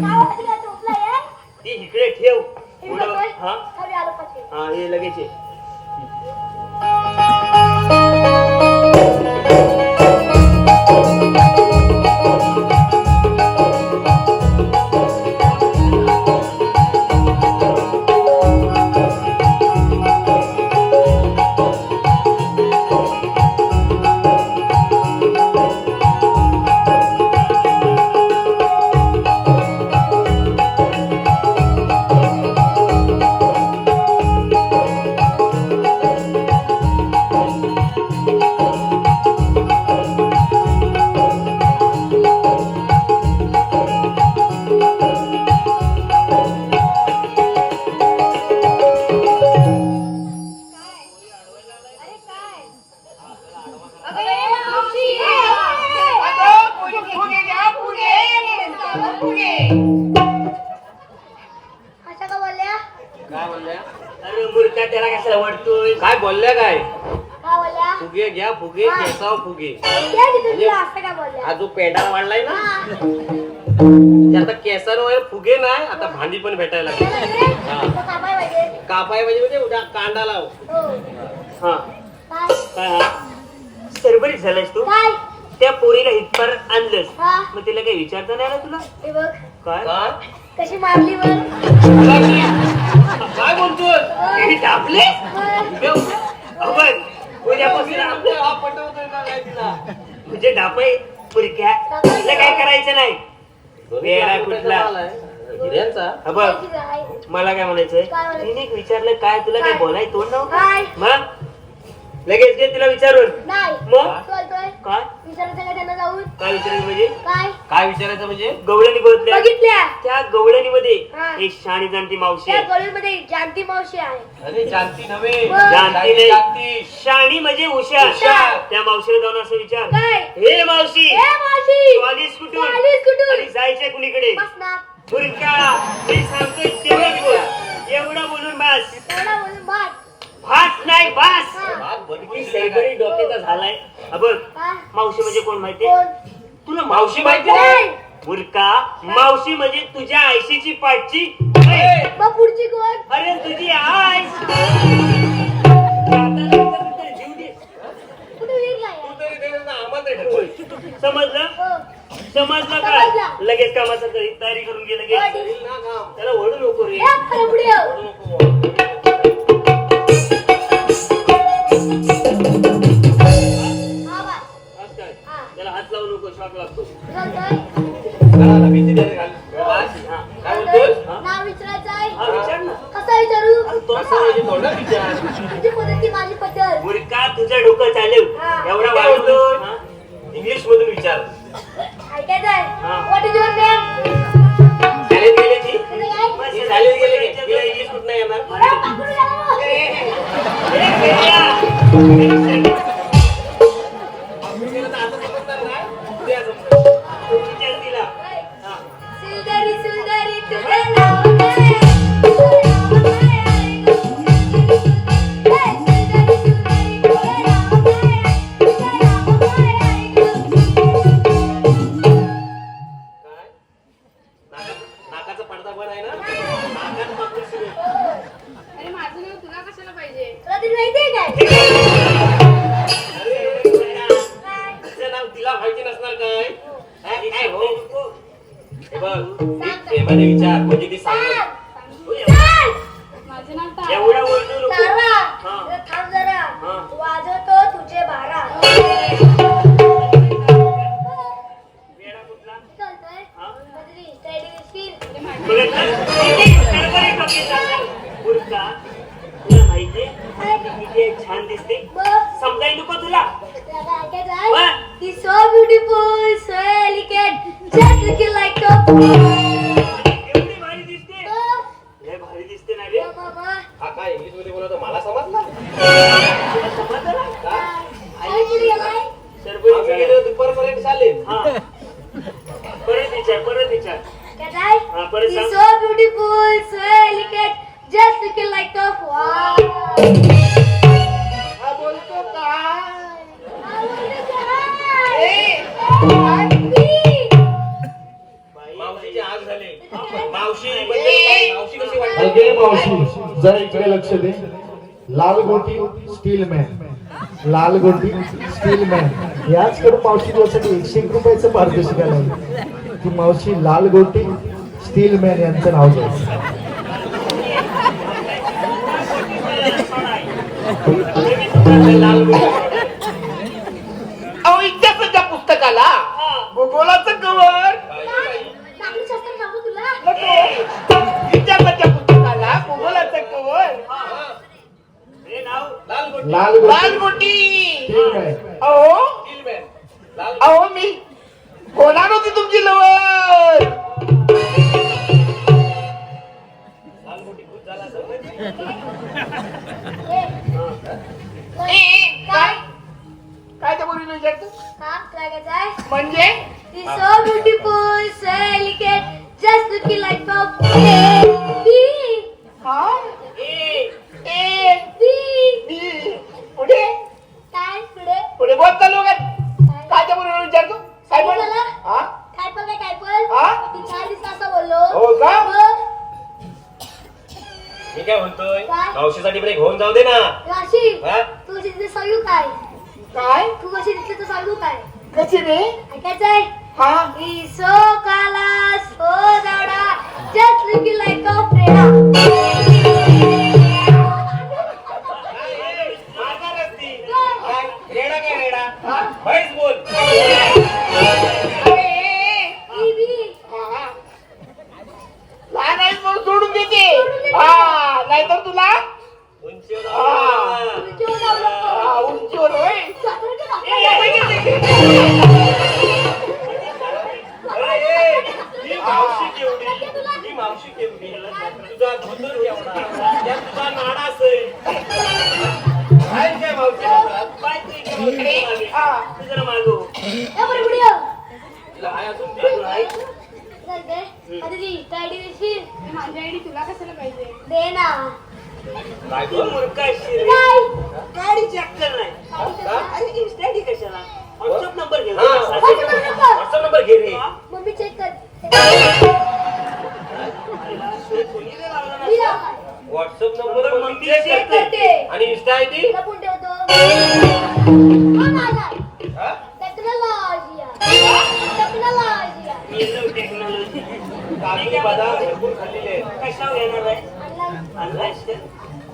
ते इकडे ठेव. उडव. हा हा हे लगेच ये. काय बोलल्या? अरे मूर्खा त्याला कशाला वाटतोय? काय बोलल्या काय? काय बोलल्या? फुगे घ्या फुगे हा. केसाव फुगे. त्या तिथे तुला असं काय बोलल्या? हा जो पेंडा वाढलाय ना ते आता केसांवर फुगे नाही आता भांडी पण भेटायला लागली. कापाय पाहिजे. कापाय म्हणजे उद्या कांदा लाव. हो. हा काय? काय हा? सरबरीत झालास तू काय? त्या पोरीला इथपर्यंत आणलंस हा. मग तिला काही विचारता नाही आला तुला हे बघ काय कशी मारली बघ. काय बोलतोय हे टाकले बघ. उद्यापासून आपल्या हा पटवतोय का काय तिला? तुझे डापय पुरक्या तिला काय करायचं नाही वेळा कुठला हिऱ्यांचा हा बघ किती आहे? मला काय म्हणायचंय काय म्हणायचं? तिने विचारलं काय तुला काय काय? बोलाय तोंड नव्हतं काय? मग लगेच घे तिला विचारून नाही. मग? चालतोय. काय विचारायचं का त्यांना जाऊन? काय विचारायचं म्हणजे काय? काय विचारायचं म्हणजे गवळणी बोलतल्या बघितल्या. त्या गवळणीमध्ये हा. एक शाणी जाणती मावशी त्या आहे. गॉलेजमध्ये जानती मावशी आहे. अरे जानती नव्हे बरं. जानती नाही जानती. शाणी म्हणजे उषा उषा. त्या मावशीला जाऊन असं विचार काय? हे मावशी ए मावशी. तू आलीस कुठून तू आलीस कुठून? आणि जायचंय कुणीकडे बसणार. फुरका मी सांगतोय तेवढं बोल एवढं बोलून बस तेवढा बोलून भात. भात नाही बस भात बनवून किती सैबरी डोक्याचा झालाय हा बघ हा? मावशी म्हणजे कोण माहितीये कोण? तुला मावशी माहिती नाही? नाही. फुरका मावशी म्हणजे तुझ्या आयशीची पाठची मग पुढची कोण? अरे तुझी आय जीव दे कुठे वीर नाही तू आहे. तरी त्याचं आम्हाला नाही ठरवलं. समजलं हो. समजलं का समजलं. लगेच कामाचं तयारी करून घे लगेच हो, ठीक. ना काम. त्याला ओढू नको रे ए, खरं पुढे हो. नको. हा, बाय. आज काय हा. त्याला हात लावू नको शॉक लागतो चालतोय. घराला भीती द्यायला घाल. बस. हा. काय बोलतोस? हा? नाव विचारायचं आहे. हा विचार ना कसं विचारू? तो असं म्हणजे तोंडात विचार. तुझी पद्धती माझी पद्धत. मुलगा तुझं डोकं चालेल हा. एवढा काय वाढतो बोलतोय? इंग्लिश मधून विचार. ऐकायचं आहे. हा. What is your name? शाळेत गेले ती तुझं काय? ती शाळेत गेले की तिला इंग्लिश कुठं नाही येणार ए, पाकडू गेला मग. तिला तर आता समजणार नाही. उद्या समजेल. विचार तिला हा. सुंदरी सुंदरी तुझं नाव काय? तुझं नाव काय आहे गं? ए, सुंदरी सुंदरी तुझं नाव काय आहे? तुझं नाव काय आहे गं? काय? नाकाचा पडदा पण आहे ना नाकात पापडी सुरू आहे. अरे माझं नाव तुला कशाला पाहिजे तुला तरी माहितीये काय? अरे एवढं काय? काय? तिचं नाव तिला माहिती नसणार काय काय हो हे बघ नीट प्रेमाने विचार म्हणजे ती सांगेल. सांग. माझं नाव तारा. एवढा ओरडू नको तारा, हा. जरा थांब जरा. हा. वाजवतो तुझे बारा. वेडा कुठला चालतंय. हा? माझी स्टाईल स्किल. अरे माझं बघितलं? किती सरबरी डोके चालतात. फुरका तुला माहितीये ती किती छान दिसते बघ. समजाय नको तुला त्याला ऐकायचं आहे? हा. He's so beautiful, so elegant, just looking like a एवढी भारी दिसते bug. लय भारी दिसते ना रे बाबा, हा काय इंग्लिश मध्ये बोलतो मला समजलं आई कुठे गेलाय? सरबरी आम्ही गेलो दुपारपर्यंत शाळेत हा परत विचार Can I? हा, परत He's सांग. so beautiful, so elegant, just looking like a wow. हा बोलतो काय मावशीची आग झाली मावशी म्हणजे काय? मावशी कशी वाटते अगे मावशी जरा इकडे लक्ष दे लाल गोटी स्टील मॅन लाल गोटी स्टील मॅन याच कडून मावशी तुझ्यासाठी 101 रुपयाचं पारितोषिक आलंय ती मावशी लाल गोटी स्टील मॅन यांचं नाव घ्यायचं लाल गोटी. अहो इतिहासाच्या पुस्तकाला भूगोलाचं कवर नागरिकशास्त्र सांगू तुला? नको इतिहासाच्या पुस्तकाला भूगोलाचं कवर हे नाव लाल गोटी लाल लाल गोटी गोटी स्टील मॅन अहो स्टील मॅन लाल अहो मी होणार होती तुमची लवर लाल गोटी खूप झाला असेल म्हणजे. काय काय त्या मुलीला विचारतो हा, तुला ऐकायचं आहे? म्हणजे He's so beautiful, so elegant, just looking like a bee. हा ए ए Bee. बी पुढे काय पुढे? पुढे बोल चालू काय त्या मुलीला विचारतो काय बोल झालं? हा काय पण काय पण? हा? ती छान दिसणार मी काय म्हणतोय काय? मावशीसाठी ब्रेक होऊन जाऊ दे ना. राशी हा? तू कशी दिसते सांगू काय काय तू कशी दिसते तर सांगू काय कशी रे ऐकायचंय हा सो काला सो दाडा just looking like a Freda. मारणारच ती. काय? रेडा काय रेडा म्हैस बोल. लहान आहेस म्हणून सोडून देते हा नाहीतर तुला उंचीवर हा, उंचीवर होय ही मावशी केवढी ही मावशी केवढी तुझा धोतर केवढा त्यात तुझा नाडा असेल काय काय मावशी पाय तू इकडे मागे. तू जरा मागो तुला आहे अजून अजून आहे माझी आयडी तुला कशाला पाहिजे? दे ना काय गं मूर्खा शिरी. काय गाडीची अक्कल नाही. अरे इन्स्टा आयडी कशाला? व्हॉट्सअप नंबर घे. हा. व्हॉट्सअप नंबर घे रे. मम्मी चेक कर कोणी रे लावला मी ना? लावलाय. व्हॉट्सअप नंबर मग मम्मी check चेक करते. करते आणि इन्स्टा आयडी तुला कोण ठेवतो हा माझा हा? टेक्नॉलॉजी टेक्नॉलॉजी काजू बदाम भरपूर खाल्लेले आहेत. कशावर येणार आहे? ऑनलाईन आणलायस का?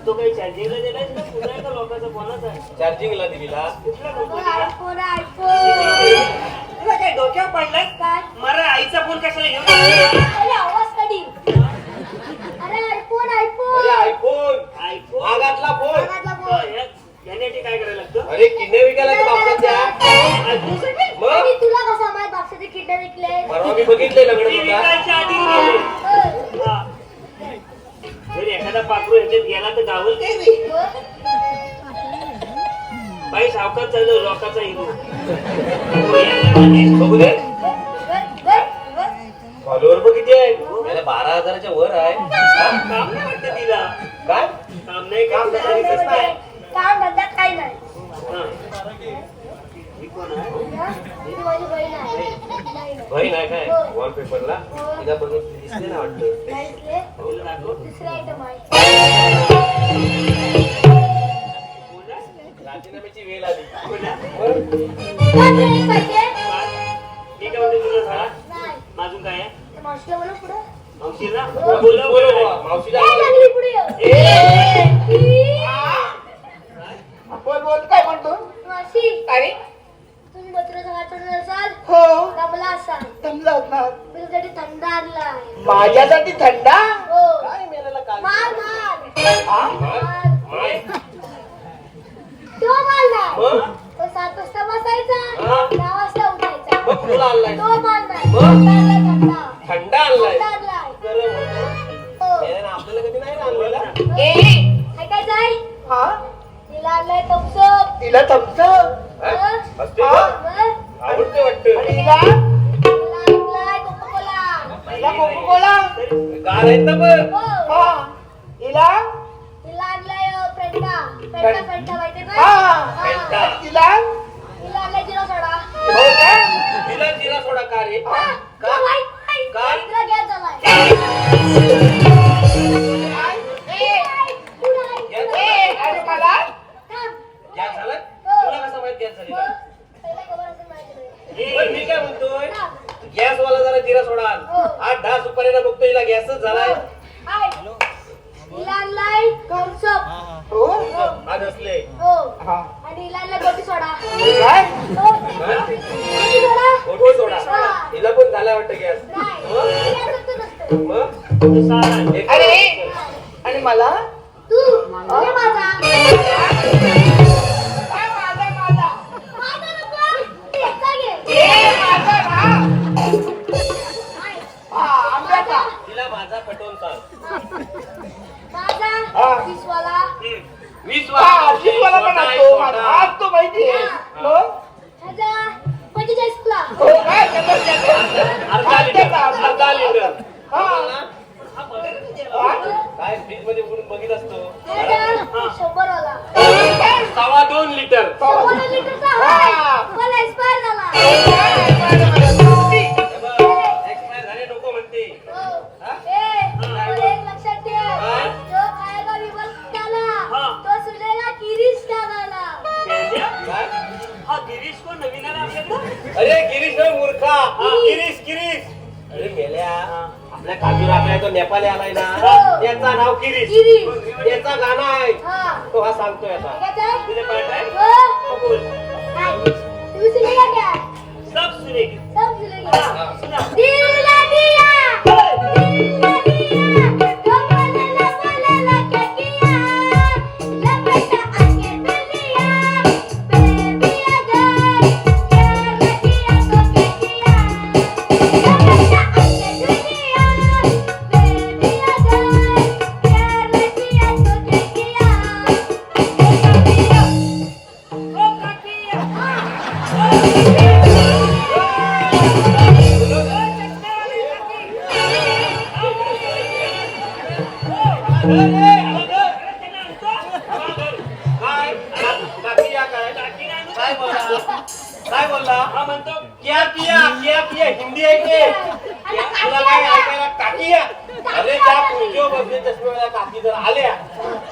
तो काही चार्जिंगला दिलायस का तुझा आहे का लोकांचा कोणाचा आहे? चार्जिंगला दिलेला कुठल्या कंपनीला? आयफोन तुला काय डोक्यावर पडलाय? काय मरा आईचा फोन कशाला घेऊन आला? अरे आवाज कधी अरे आयफोन अरे आयफोन आयफोन आयफोन. आगातला फोन मागातला हो, फोन यासाठी काय करायला लागतं? अरे किडने विकायला का बापसाच्या आयफोनसाठी? मग आणि तुला कसं माहित बापसाचे किडे विकले परवा मी बघितले लग्न ती होता विकायच्या आधी गेले. हा. जर एखादा पाखरू ह्याच्यात गेला तर गावल काय रे? बाई सावकाश चालू लोकाचा हिरो. बघू दे फॉलोअर बघ किती आहे याला 12,000च्या वर आहे हा? काम नाही वाटतं तिला. काय काम नाही काम करायचंच नाही. काम धंद्यात काही नाही हा. ही कोण आहे? ती माझी बहीण आहे नाही नाही. भाई नाही काय हो. वॉलपेपरला तिला बघितली दिसले ना वाटतं नाही दिसले. बोल दाखव. दुसरे आयटम आहे बोल ना. राजीनाम्याची वेळ आली बोल ना. काय ट्रेनिंग पाहिजे मी काय म्हणते तुला सांग. नाही अजून काय आहे? ते मावशीला बोलव पुढं मावशीला बोल बोलव बोल बोलव. मावशीला काय लागली पुढे बोल काय म्हणतो मावशी अरे तुम्ही मथुरेचा घाट चढून असाल हो दमला असाल जमलं असणार मी तुझ्यासाठी थंड आणलाय माझ्यासाठी थंडा हो काय मेलेला काल माल हा? माय तो माल नाही मग तो 7 वाजता बसायचा हा. 10 वाजता उठायचा मग तुला आणलाय तो माल नाही मग? थंड थंड आणलाय थंड आणलाय बरं म्हणतो. हो मेल्यानं आपल्याला कधी नाही ना आणलेला ऐकायचं आहे हा तिला आणलंय तपसप तिला थमचं हा? असते हा? का? आवडते वाटतं आणि हिला तिला आणलाय कोकोकोला हिला कोकोकोला गार आहेत ना पण हो हा हिला तिला आणलाय फेंटा माहिती का हा. फेंटा. आणि तिला तिला आणलाय जिरा सोडा हो का? तिला जिरा सोडा का रे हा, का? तो माहित नाही. का? तिला गॅस झालाय आणि मला थांब. गॅस झाला हो. तुला कसं माहित गॅस झाली मग, का? पहिला खबर असेल माहिती नाही. पण मी काय म्हणतोय थांब. गॅस वाला जरा जिरा सोडा आण. हो. 8-10 सुपारीला बघतो हिला गॅसच झालाय हाय. तिला आणलाय थम्सअप हो आज असले हो हा आणि हिला आणलाय गोटी सोडा काय हो. गोटी सोडा फोटो सोडा हा. हिला पण झाला वाटतं गॅस नाही तिला सत्य नसतं. मग एक- अरे आणि मला तू हे माझा काय माझा माझा माझा नको तिचा घे ए माझा ना हाय. हा आंब्याचा तिला माझा पटवून सांग माझा हा. विश्वाला 20 हा शिकवायला पण असतो माझा आज तो माहिती आहे हो ह्याचा 45 ला हो काय अर्धा लिटर हा काय फ्रीज मध्ये उघडून बघित असतो ह्याचा 100 वाला 2.25 लिटर 100 लिटरचा हा. हाय. मला एक्सपायर झाला एक्सपायर झाले नको म्हणते हो. ए, पण एक लक्षात ठेव काय? जो खायला नेपाली आलाय ना हो. याचा नाव किरीश किरीश. याचा गाणं आहे हा. तो हा सांगतोय आता काय आहे? तुझे पाठ आहे हो. बोल काय? तुम्ही सुनेगा क्या? सब सुनेगी सब सुनेगा. हा, सुना दिल लगा दिया, दिल लगा दिया, बोलला बोलला क्या किया, लपटा आके कर दिया, बेबी अगर प्यार न किया तो क्या किया, लपटा आके कर दिया, बेबी अगर प्यार न किया तो क्या किया, ओ काकिया काय काकी या काय काय बोलला काय बोलला हा म्हणतो क्या किया हिंदी आहे ते तुला काय ऐकायला काकी या अरे त्या पुढच्या बसले चष्मेवाल्या काकी जर आल्या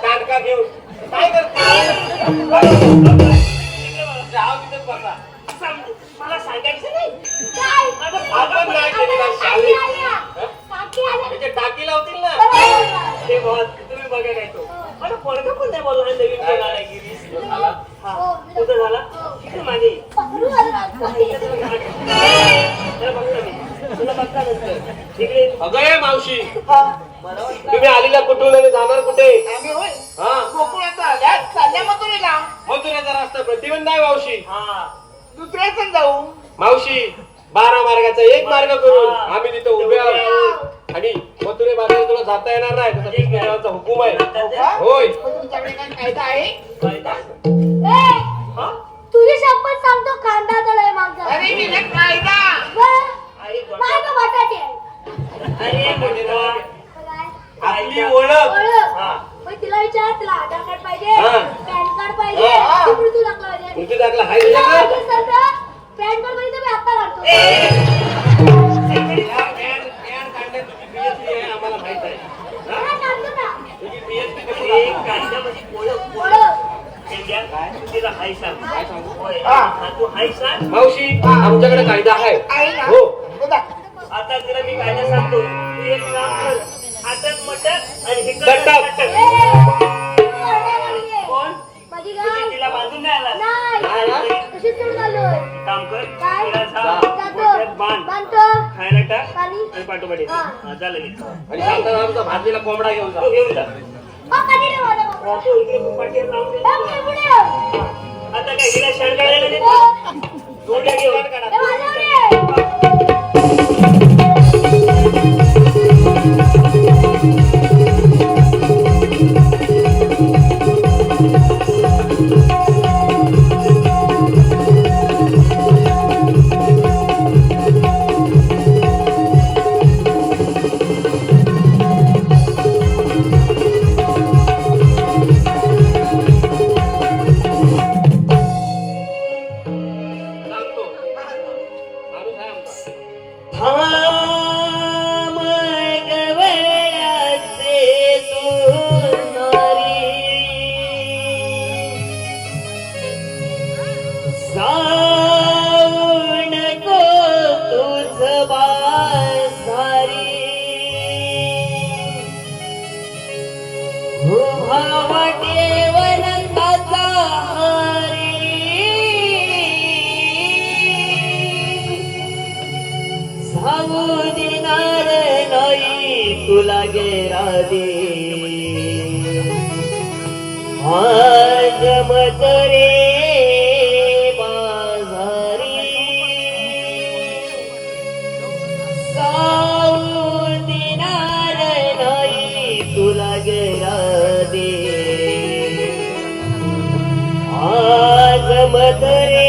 कानका घेऊन काय करते जाऊ तिथेच बसा मला सांगायचं नाही काय? आपण नाही केलेला शाळेत हं? काकी आल्या. त्याचे टाकी लावतील ना हे बघ तुम्ही बघा काय तो अरे पोरगा पण नाही बोलला नवीन कोण आला गिरीश झाला हा तुझं झाला इकडे मागे ये. पकडू आलं. तुला बघता मी तुला बघता नसतं इकडे ये. अगं ये मावशी मला वाटलं तुम्ही आलेल्या कुठून आणि जाणार कुठे आम्ही होय हा गोकुळात आल्या चालल्या मथुरेला. मथुरेचा रस्ता प्रतिबंध आहे मावशी हा दुसऱ्या सण जाऊ. मावशी 12 मार्गाचा एक मार्ग करून आम्ही तिथे उभे आहोत आणि मथुरे बाजारात तुला जाता येणार नाही तसा देवाचा हुकूम आहे हो का? होय पण तुमच्याकडे काय कायदा आहे? फायदा ए, हा तुझी शपथ सांगतो कांदा तळाय माझा. अरे मी ना कायदा. आई नाही का बटाटे आहे? अरे मुलगा काय? आपली ओळख ओळख. हा मग तिला विचार तिला आधार कार्ड पाहिजे, हा. पॅन कार्ड पाहिजे, हा. तू मृत्यू दाखला पाहिजे. तुमची दाखला हाय तुला तुझ्याकडे आधी सध्या पॅन कार्ड पाहिजे तर मी आता काढतो. या पॅन काढण्यात तुझी PhD आहे आम्हाला माहित आहे हा? हा, काढतो ना. तुझी PhD कशी एक आहे? कांद्यामध्ये ओळख ओळख. इंडिया तू तिला हाय सांग काय सांगू? होय. हा. हा, तू हाय सांग मावशी आमच्याकडे कायदा आहे आहे ना? हो बघा. आता तिला मी कायदा सांगतो तू एक काम कर हातात मटक आणि हिकडं दटक. ए, दटक. तू ओरडा नाहीये. कोण माझी तुम्ही गाय. तिला बांधून नाही आला नाही ना? नाही. कशी सोडून आलोय? काम कर काय? तिला जा जातो. मटक बांध बांधतो. खायला टाक पाणी. आणि पाठोपाठ येतो हा. हा जा लगेच आणि सांगताना आमचा भाजलेला कोंबडा घेऊन जा तो घेऊन जा हा, पाणी ठेव माझ्या बाबा. हा, तो इकडे पाठीवर लावून दे. ए, पुढे, पुढे. आता काय हिला शेण काढायला नाही ए, दोड्या घेऊन ए, माझ्यावर ये. सांगतो माणूस आहे आमचा थांब गवयाचे सोनारी जाऊ नको तुझ बासारी उभा वाटेवर नंदाचा हारी सांगू देणार नाही तुला गेरा दे आज मत रे बाजारी सांगू देणार नाही तुला गेरा दे आज मत रे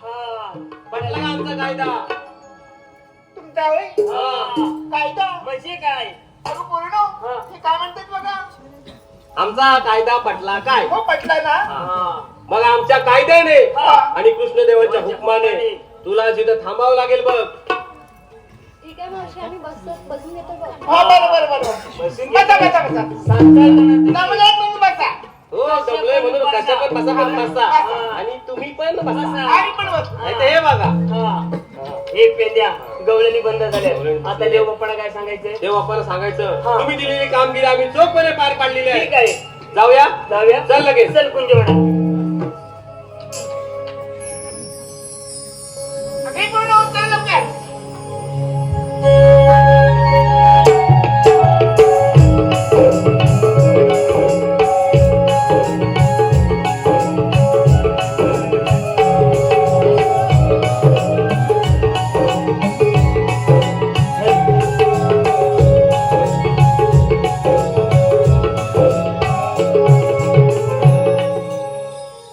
हा. पटला का आमचा कायदा तुमचा होय कायदा म्हणजे काय अगं पोरीनो हे काय म्हणतात बघा आमचा कायदा पटला काय हो पटला ना हा. मग आमच्या कायद्याने हा. आणि कृष्णदेवाच्या हुकमाने तुला जिथं थांबावं लागेल बघ. ठीक आहे मावशी आम्ही बसून येतो बघ. हा बरं बसा बसा बसा सांगताय म्हणा. जमलं तुम्ही बसा हो जमलंय म्हणून कशा पण बसा पण बसा आणि तुम्ही पण बसा आणि पण बस नाही तर हे बघा हा. एक पेंद्या गवळणी बंद झाल्या आता देव बाप्पाला काय सांगायचंय तेव्हा आपण सांगायचं हा. तुम्ही दिलेली कामगिरी आम्ही चोखपणे पार पाडलेली ठीक आहे. आहे जाऊया जाऊया चल लगेच. चल कुंजवडा हे पूर्ण होतं लवकर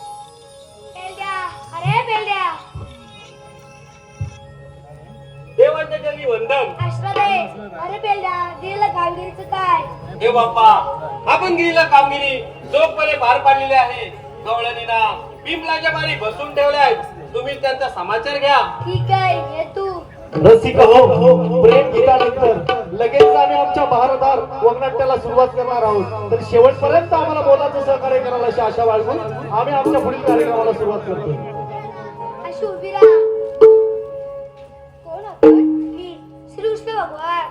बेलड्या अरे बेलड्या देवाच्या चरणी वंदन. आश्रय अरे बेलड्या दिलं कामगिरीचं काय हे बाप्पा आपण गेलेला कामगिरी चोखपणे पार पाडलेली आहे. गवळणीना पिंपलाच्या बारी बसून ठेवल्या आहेत. तुम्ही त्यांचा समाचार घ्या. ठीक आहे ये तू रसिक हो प्रेम गीतानंतर लगेच आम्ही आमच्या बहारदार वगनाट्याला सुरुवात करणार आहोत. तर शेवटपर्यंत आम्हाला मोलाचं सहकार्य करायला अशी आशा बाळगून आम्ही आमच्या पुढील कार्यक्रमाला सुरुवात करतो. अशी उभी राहा कोण आपण मी श्रीकृष्ण भगवान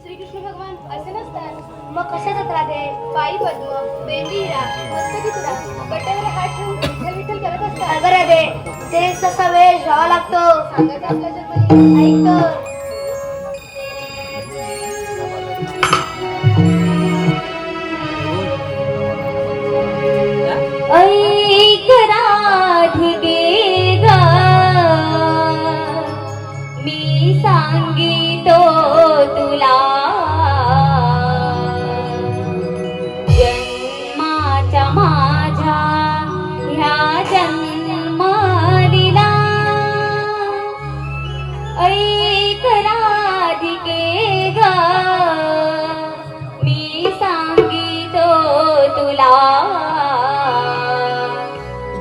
श्रीकृष्ण भगवान असे नसतात मग कशात राहते पायी पद्म बेंबी हिरा मस्तकी तुरा कट्यावर हात ठेवून विठ्ठल विठ्ठल करत असतात अगं राधे ते तसा वेळ घ्यावा लागतो सांगत आपल्या जन्मली ऐकतो ऐक राधिके ग मी सांगितो तुला जन्माच्या माझ्या ह्या जन्मलीला ऐक राधिके ग मी सांगितो तुला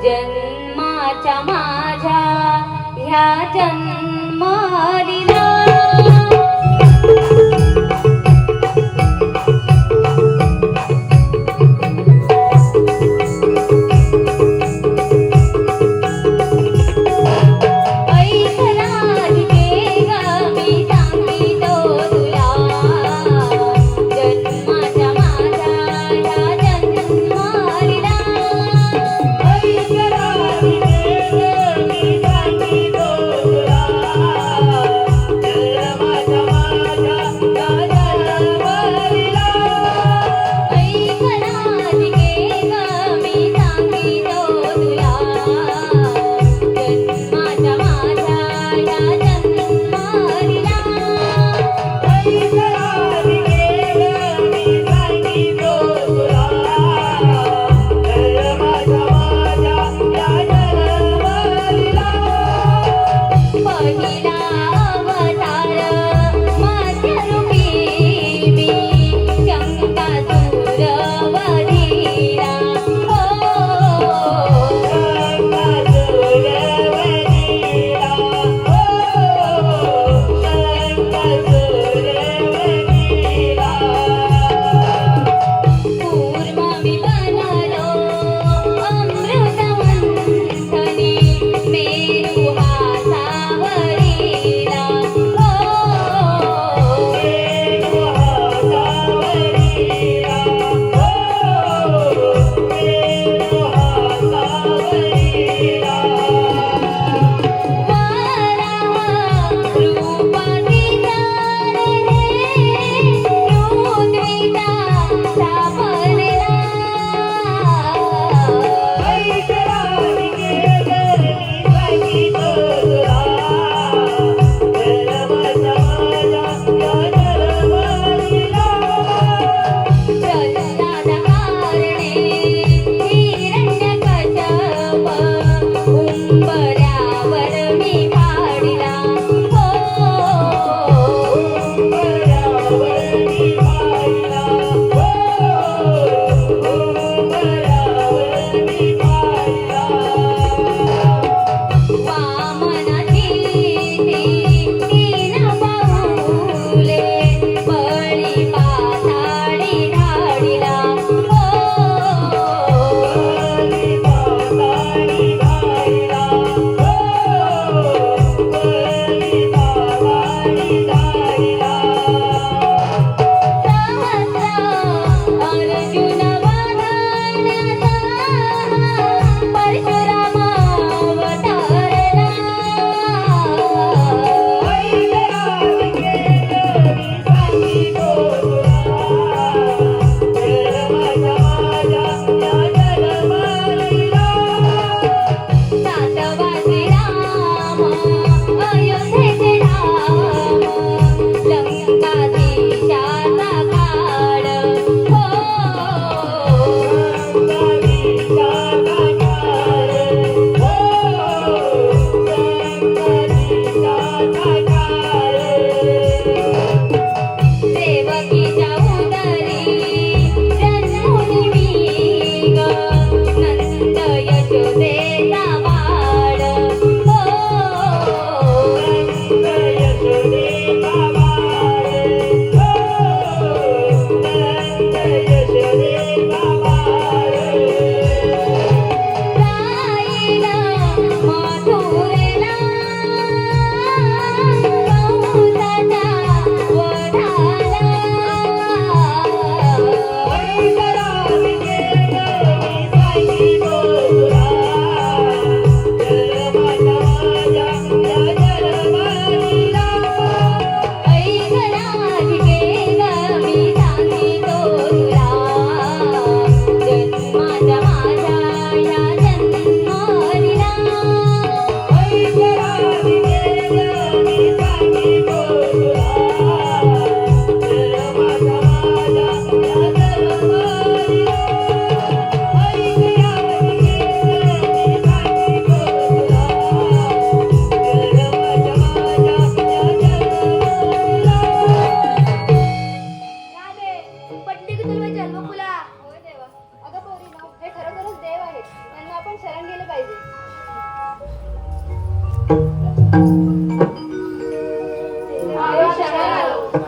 जन्माच्या माझ्या ह्या जन्मलीला ऐक राधिके ग मी सांगितो तुला जन्माच्या माझ्या ह्या जन्मलीला ऐक राधिके ग मी सांगितो तुला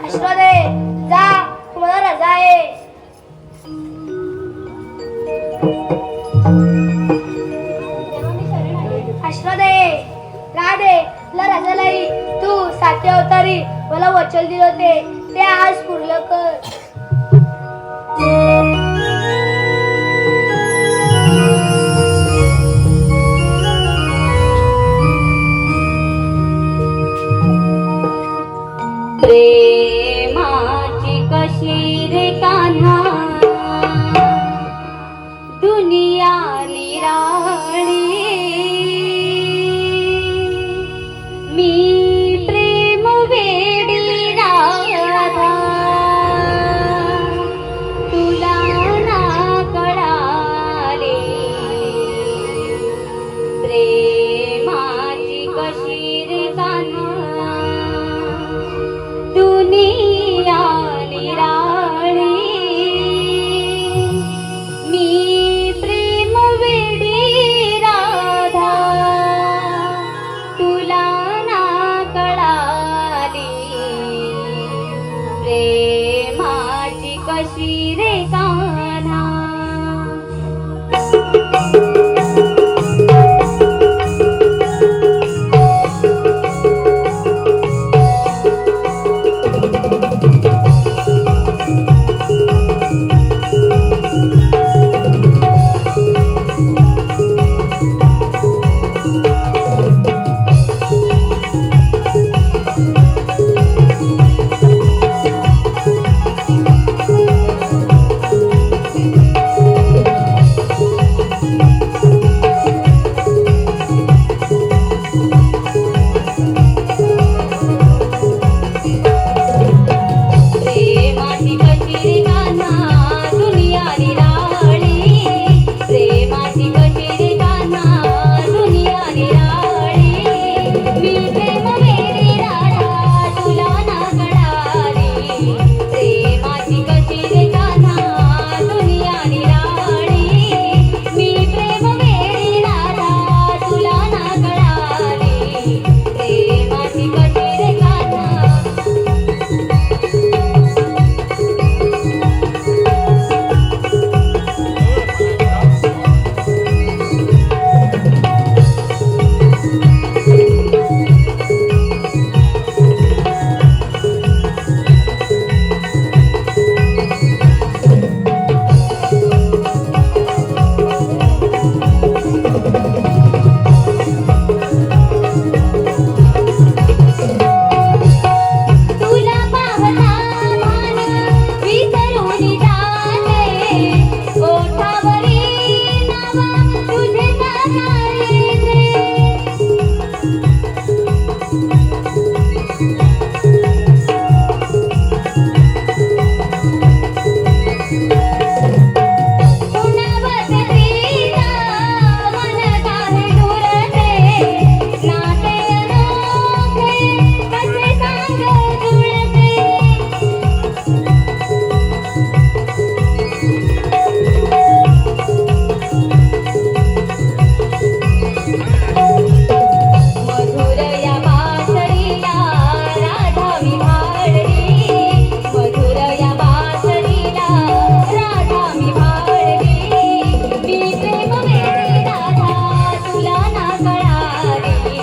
अश्वदे जा, तुम्हाला रजा आहे. अश्वदे राधे तुला रजा नाही. तू साती अवतारी मला वचन दिले होते ते आज पूर्ण कर. प्रेमाची कशी रे कान्हा दुनिया निराळी. मी प्रेम वेडी राधा तुला ना कळाले. प्रेमाची कशी रे कान्हा दुनिया निराळी. मी प्रेम वेडी राधा तुला ना कळाली. प्रेमाची कशी रे कान्हा. प्रेमाची कशी रे कान्हा दुनिया निराळी. प्रेमाची कशी रे कान्हा दुनिया निराळी. मी प्रेम वेडी राधा तुला ना कळाली. प्रेमाची कशी रे कान्हा दुनिया निराळी. मी प्रेम वेडी राधा तुला ना कळाली. प्रेमाची कशी रे कान्हा. तुला पाहता मान विसरून जाते. ओठावरी नाव तुझे गायचे. कुणावर प्रीता मन काहे डुलते. नाते अनोखे कसे सांग जुळते. मधुर या बासरीला राधा विभाळली. मधुर या बासरीला राधा विभाळली. मी प्रेम वेडी राधा तुला ना कळाली.